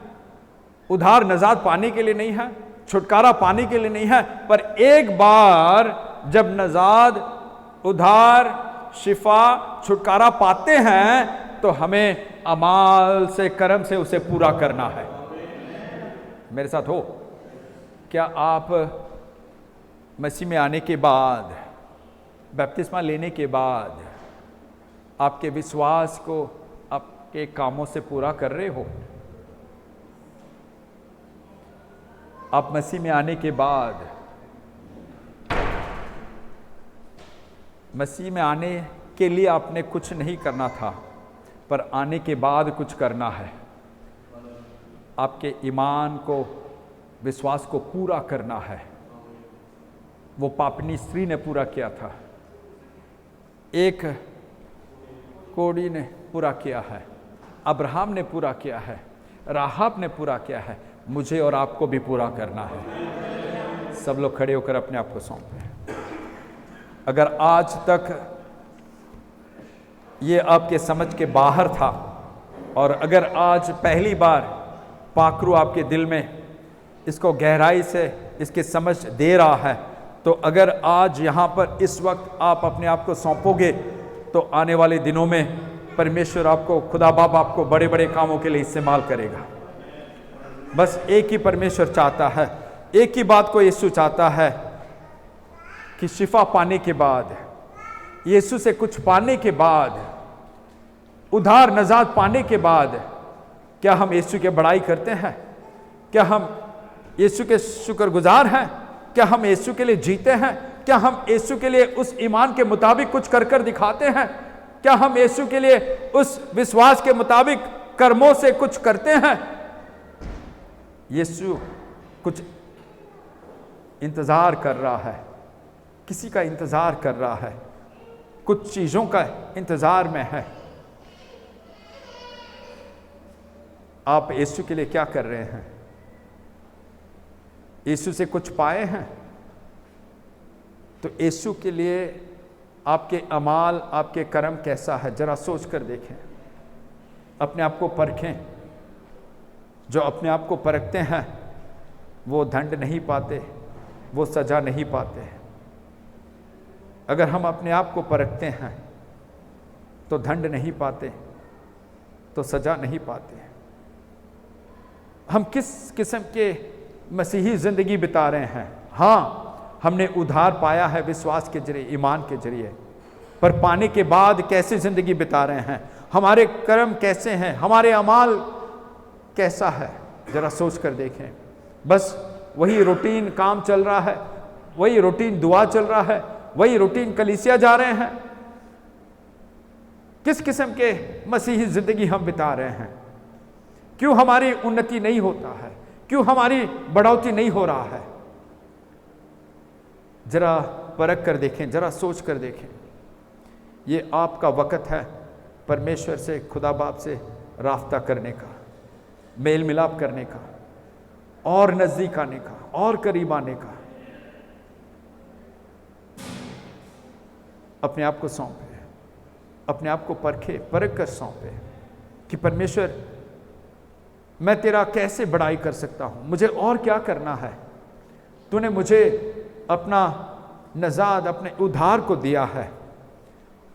उधार नजात पाने के लिए नहीं है, छुटकारा पाने के लिए नहीं है, पर एक बार जब नजात, उधार, शिफा, छुटकारा पाते हैं तो हमें अमाल से, कर्म से उसे पूरा करना है। मेरे साथ हो? क्या आप मसीह में आने के बाद, बपतिस्मा लेने के बाद आपके विश्वास को आपके कामों से पूरा कर रहे हो? आप मसीह में आने के बाद, मसीह में आने के लिए आपने कुछ नहीं करना था, पर आने के बाद कुछ करना है। आपके ईमान को, विश्वास को पूरा करना है। वो पापनी स्त्री ने पूरा किया था, एक कोढ़ी ने पूरा किया है। अब्राहम ने पूरा किया है, राहाब ने पूरा किया है, मुझे और आपको भी पूरा करना है। सब लोग खड़े होकर अपने आप को सौंपें। अगर आज तक ये आपके समझ के बाहर था और अगर आज पहली बार पाखरू आपके दिल में इसको गहराई से इसकी समझ दे रहा है, तो अगर आज यहाँ पर इस वक्त आप अपने आप को सौंपोगे तो आने वाले दिनों में परमेश्वर आपको, खुदा बाप आपको बड़े बड़े कामों के लिए इस्तेमाल करेगा। बस एक ही परमेश्वर चाहता है, एक ही बात को यीशु चाहता है कि शिफा पाने के बाद, यीशु से कुछ पाने के बाद, उधार नजात पाने के बाद, क्या हम यीशु की बड़ाई करते हैं? क्या हम यीशु के शुक्रगुजार हैं? क्या हम यीशु के लिए जीते हैं? क्या हम यीशु के लिए उस ईमान के मुताबिक कुछ कर कर दिखाते हैं? क्या हम यीशु के लिए उस विश्वास के मुताबिक कर्मों से कुछ करते हैं? यीशु कुछ इंतजार कर रहा है, किसी का इंतजार कर रहा है, कुछ चीजों का इंतजार में है। आप यीशु के लिए क्या कर रहे हैं? यीशु से कुछ पाए हैं तो यीशु के लिए आपके अमाल, आपके कर्म कैसा है, जरा सोच कर देखें, अपने आप को परखें। जो अपने आप को परखते हैं वो दंड नहीं पाते, वो सजा नहीं पाते। अगर हम अपने आप को परखते हैं तो दंड नहीं पाते, तो सजा नहीं पाते। हम किस किस्म के मसीही जिंदगी बिता रहे हैं? हाँ, हमने उद्धार पाया है विश्वास के जरिए, ईमान के जरिए, पर पाने के बाद कैसे जिंदगी बिता रहे हैं? हमारे कर्म कैसे हैं? हमारे अमाल कैसा है? जरा सोच कर देखें। बस वही रूटीन काम चल रहा है, वही रूटीन दुआ चल रहा है, वही रूटीन कलीसिया जा रहे हैं। किस किस्म के मसीही जिंदगी हम बिता रहे हैं? क्यों हमारी उन्नति नहीं होता है? क्यों हमारी बढ़ोतरी नहीं हो रहा है? जरा परख कर देखें, जरा सोच कर देखें। ये आपका वक़्त है परमेश्वर से, खुदा बाप से राफ्ता करने का, मेल मिलाप करने का, और नजदीक आने का, और करीब आने का। अपने आप को सौंपे, अपने आप को परखे, परख कर सौंपे कि परमेश्वर, मैं तेरा कैसे बड़ाई कर सकता हूं? मुझे और क्या करना है? तूने मुझे अपना नजात, अपने उद्धार को दिया है,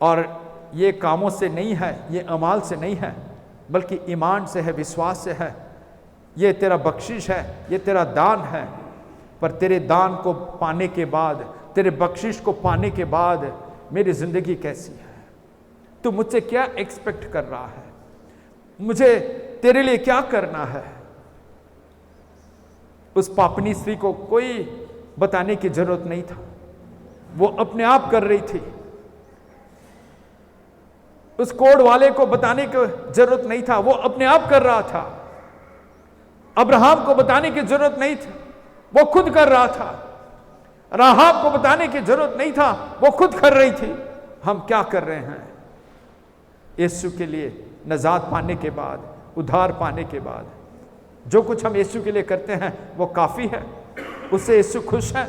और ये कामों से नहीं है, ये अमाल से नहीं है, बल्कि ईमान से है, विश्वास से है। ये तेरा बख्शिश है, ये तेरा दान है। पर तेरे दान को पाने के बाद, तेरे बख्शिश को पाने के बाद मेरी जिंदगी कैसी है? तू मुझसे क्या एक्सपेक्ट कर रहा है? मुझे तेरे लिए क्या करना है? उस पापनी स्त्री को कोई बताने की जरूरत नहीं था, वो अपने आप कर रही थी। उस कोढ़ वाले को बताने की जरूरत नहीं था, वो अपने आप कर रहा था। अब्राहम को बताने की जरूरत नहीं थी, वो खुद कर रहा था। राहाब को बताने की जरूरत नहीं था, वो खुद कर रही थी। हम क्या कर रहे हैं? यीशु के लिए नजात पाने के बाद, उद्धार पाने के बाद, जो कुछ हम यीशु के लिए करते हैं वो काफी है? उससे यीशु खुश है?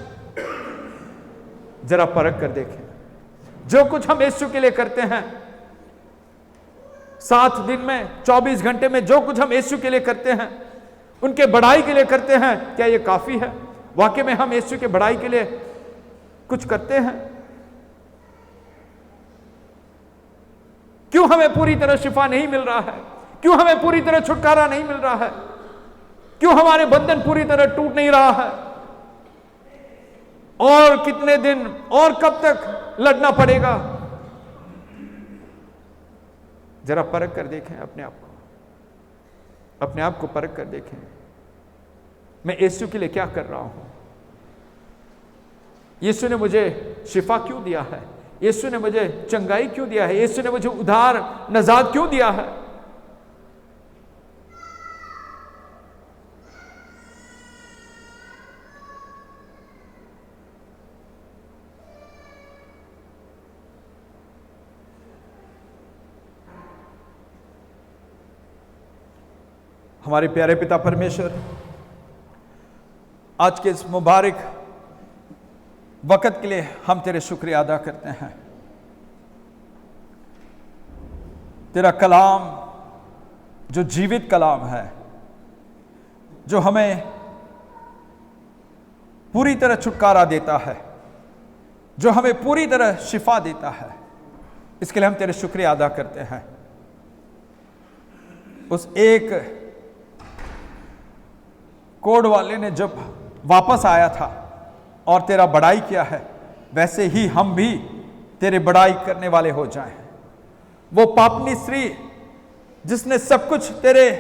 जरा परख कर देखें। जो कुछ हम यीशु के लिए करते हैं 7 दिन में, 24 घंटे में, जो कुछ हम यीशु के लिए करते हैं, उनके बड़ाई के लिए करते हैं, क्या ये काफी है? वाकई में हम यीशु के बड़ाई के लिए कुछ करते हैं? क्यों हमें पूरी तरह शिफा नहीं मिल रहा है? क्यों हमें पूरी तरह छुटकारा नहीं मिल रहा है? क्यों हमारे बंधन पूरी तरह टूट नहीं रहा है? और कितने दिन और कब तक लड़ना पड़ेगा? जरा परख कर देखें अपने आप को, अपने आप को परख कर देखें। मैं यीशु के लिए क्या कर रहा हूं? यीशु ने मुझे शिफा क्यों दिया है? यीशु ने मुझे चंगाई क्यों दिया है? यीशु ने मुझे उद्धार, नजात क्यों दिया है? हमारे प्यारे पिता परमेश्वर, आज के इस मुबारक वक़्त के लिए हम तेरे शुक्रिया अदा करते हैं। तेरा कलाम जो जीवित कलाम है, जो हमें पूरी तरह छुटकारा देता है, जो हमें पूरी तरह शिफा देता है, इसके लिए हम तेरे शुक्रिया अदा करते हैं। उस एक कोड वाले ने जब वापस आया था और तेरा बड़ाई किया है, वैसे ही हम भी तेरे बड़ाई करने वाले हो जाएं। वो पापनी स्त्री जिसने सब कुछ तेरे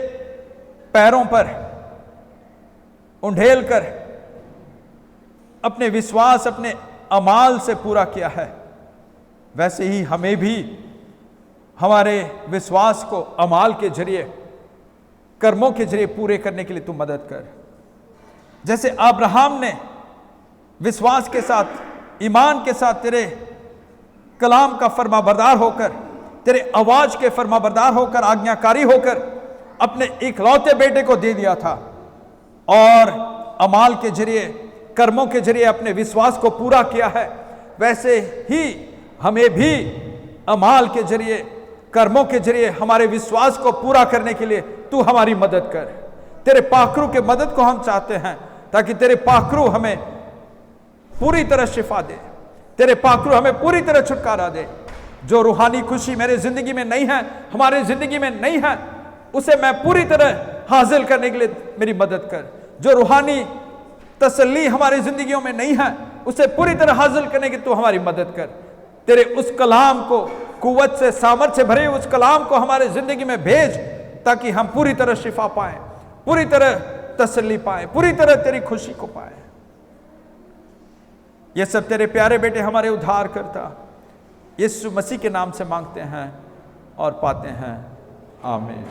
पैरों पर उंडेल कर अपने विश्वास, अपने अमाल से पूरा किया है, वैसे ही हमें भी हमारे विश्वास को अमाल के जरिए, कर्मों के जरिए पूरे करने के लिए तू मदद कर। जैसे अब्राहम ने विश्वास के साथ, ईमान के साथ तेरे कलाम का फरमाबरदार होकर, तेरे आवाज के फरमाबरदार होकर, आज्ञाकारी होकर अपने इकलौते बेटे को दे दिया था और अमाल के जरिए, कर्मों के जरिए अपने विश्वास को पूरा किया है, वैसे ही हमें भी अमाल के जरिए, कर्मों के जरिए हमारे विश्वास को पूरा करने के लिए तू हमारी मदद कर। तेरे पाखरू के मदद को हम चाहते हैं, ताकि तेरे पाखरू हमें पूरी तरह शिफा दे, तेरे पाखरू हमें पूरी तरह छुटकारा दे। जो रूहानी खुशी मेरे जिंदगी में नहीं है, हमारे जिंदगी में नहीं है, उसे मैं पूरी तरह हासिल करने के लिए मेरी मदद कर। जो रूहानी तसल्ली हमारी जिंदगियों में नहीं है, उसे पूरी तरह हासिल करने की तू हमारी मदद कर। तेरे उस कलाम को, कुव्वत से, सामर्थ से भरे उस कलाम को हमारे जिंदगी में भेज, ताकि हम पूरी तरह शिफा पाएं, पूरी तरह तसल्ली पाएं, पूरी तरह तेरी खुशी को पाएं। ये सब तेरे प्यारे बेटे हमारे उद्धार करता यीशु मसीह के नाम से मांगते हैं और पाते हैं, आमीन।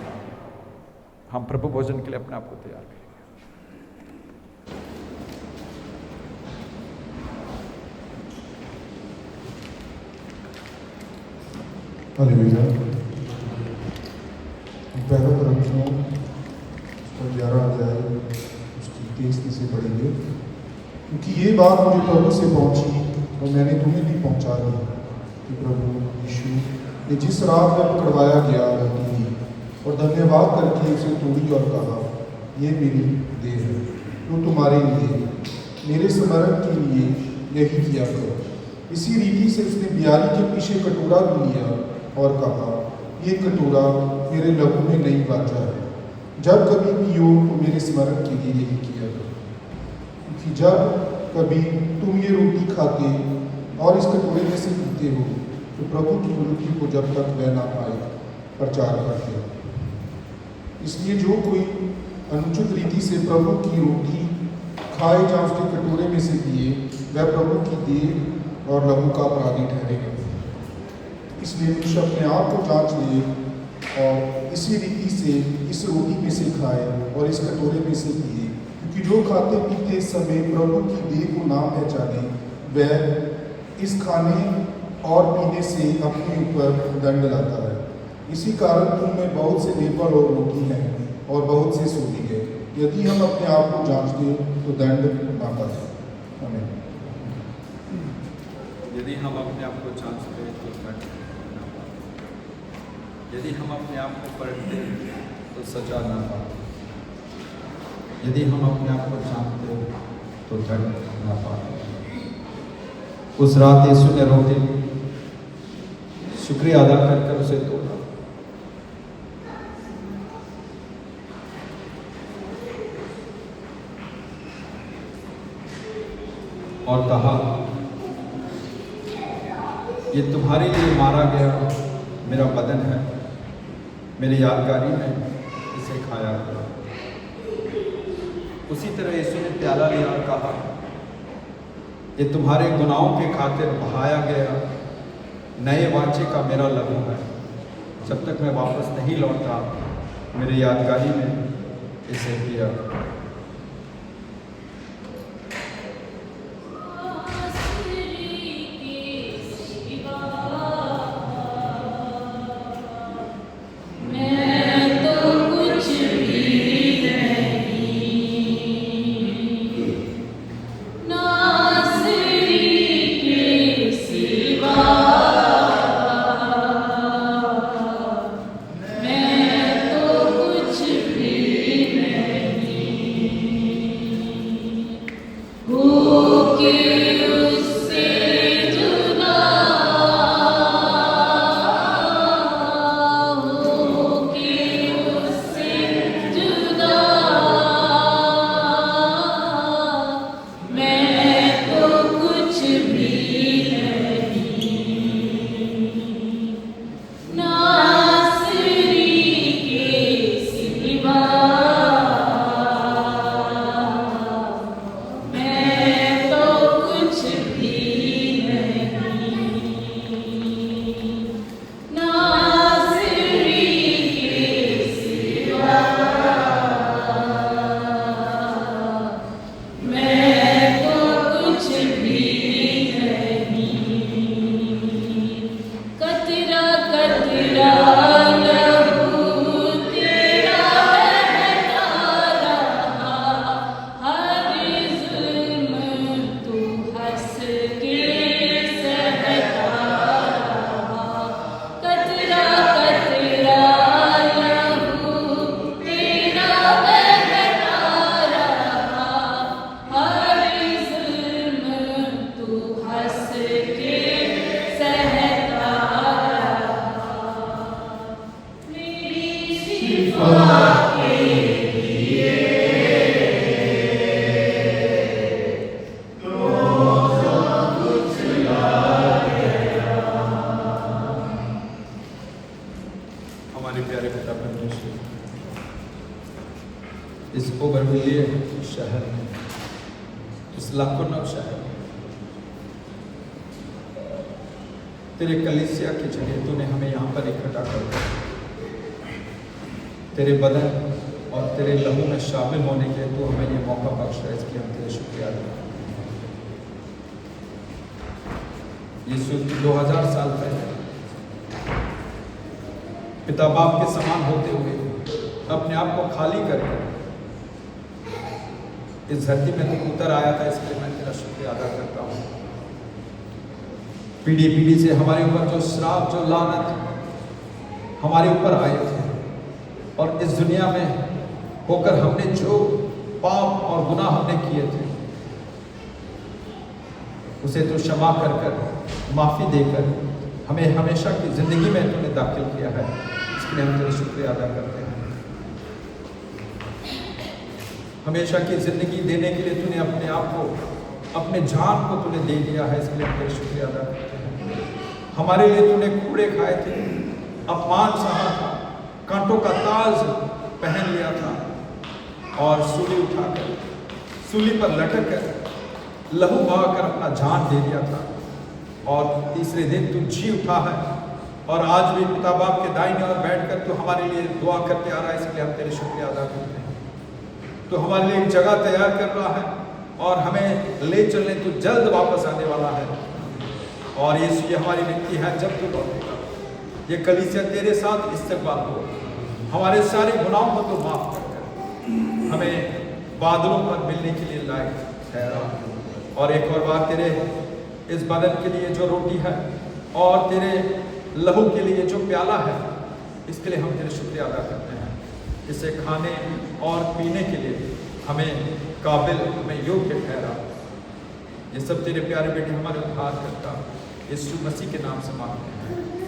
हम प्रभु भोजन के लिए अपने आप को तैयार करें। हालेलुया। पहला करंथियों 11 अध्याय उसकी 23 से पढ़ेंगे। क्योंकि ये बात मुझे प्रभु से पहुंची और मैंने तुम्हें भी पहुंचा दी कि प्रभु यीशु ने जिस रात में पकड़वाया गया रहती थी और धन्यवाद करके उसे तोड़ी और कहा, ये मेरी देह है जो तुम्हारे लिए, मेरे स्मरण के लिए यही किया करो। इसी रीति से उसने बियारी के पीछे कटोरा भी लिया और कहा, ये कटोरा मेरे लहू में नई वाचा है, जब कभी पियो तो मेरे स्मरण के लिए यही किया करो। क्योंकि जब कभी तुम ये रोटी खाते और इस कटोरे में से पीते हो, तो प्रभु की मृत्यु को जब तक वह ना पाए प्रचार करते हो। इसलिए जो कोई अनुचित रीति से प्रभु की रोटी खाए या उसके कटोरे में से पिए, वह प्रभु की देह और लहू का अपराधी ठहरेगा। इसलिए मनुष्य अपने आप को जांच ले और इसी रीति से इस रोटी में से खाए और इस कटोरे में से पिए। क्योंकि जो खाते पीते समय प्रभु की देह को ना पहचाने, वह इस खाने और पीने से अपने ऊपर दंड लाता है। इसी कारण तुम में बहुत से निर्बल और रोगी हैं और बहुत से सोती है। यदि हम अपने आप को जांच दें तो दंड ना पाते। आमीन। यदि हम अपने आप को जांचते तो दंड ना पाते। यदि हम अपने आप को परखते तो सजा ना पाते। यदि हम अपने आप को जांचते तो दंड ना पाते। उस रात यीशु ने रोटी शुक्रिया अदा कर उसे तोड़ा और कहा, ये तुम्हारे लिए मारा गया मेरा बदन है, मेरी यादगारी में इसे खाया करो। उसी तरह यीशु ने प्याला लिया और कहा, ये तुम्हारे गुनाहों के खातिर बहाया गया नए वाचे का मेरा लहू है। जब तक मैं वापस नहीं लौटता, मेरी यादगारी में इसे किया। मैं तो कुछ भी हमारे प्यारे पिता परमेश्वर, इस ओबरविलिये शहर में, इस लाखों शहर में तेरे कलीसिया के जरिए तूने हमें यहाँ पर इकट्ठा कर तेरे बदन और तेरे लहू में शामिल होने के तू हमें ये मौका बख्शा, इसके हम तेरे शुक्रिया अदा करते हैं। यीशु 2000 साल पहले पिता बाप के समान होते हुए अपने आप को खाली करके इस धरती में तू उतर आया था, इसलिए मैं तेरा शुक्रिया अदा करता हूँ। पीढ़ी पीढ़ी से हमारे ऊपर जो श्राप, जो लानत हमारे ऊपर आए थे और इस दुनिया में होकर हमने जो पाप और गुनाह हमने किए थे उसे तू क्षमा कर कर माफी देकर हमें हमेशा की जिंदगी में तूने दाखिल किया है, इसके लिए हम तेरा शुक्रिया अदा करते हैं। हमेशा की जिंदगी देने के लिए तूने अपने आप को, अपने जान को तूने दे दिया है, इसके लिए हम तेरा शुक्रिया अदा करते हैं। हमारे लिए तूने कूड़े खाए थे, अपमान सहा था, कांटों का ताज पहन लिया था और सूली उठाकर, सूली पर लटक कर, लहू बहाकर अपना जान दे दिया था और तीसरे दिन तू जी उठा है और आज भी पिता बाप के दाहिने ओर बैठकर तू हमारे लिए दुआ करके आ रहा है, इसलिए हम तेरे शुक्रिया अदा करते हैं। तो हमारे लिए एक जगह तैयार कर रहा है और हमें ले चलने तू जल्द वापस आने वाला है और ये हमारी विनती है, जब तू लौटेगा ये कलीसिया तेरे साथ इस्तेमाल हो, हमारे सारे गुनाहों को तो माफ कर हमें बादलों पर मिलने के लिए लायक ठहरा। और एक और बार तेरे इस बदन के लिए जो रोटी है और तेरे लहू के लिए जो प्याला है, इसके लिए हम तेरे शुक्रिया अदा करते हैं। इसे खाने और पीने के लिए हमें काबिल, हमें योग्य ठहरा। ये सब तेरे प्यारे बेटे हमारे उद्धार करता यीशु मसीह के नाम से मांगते हैं।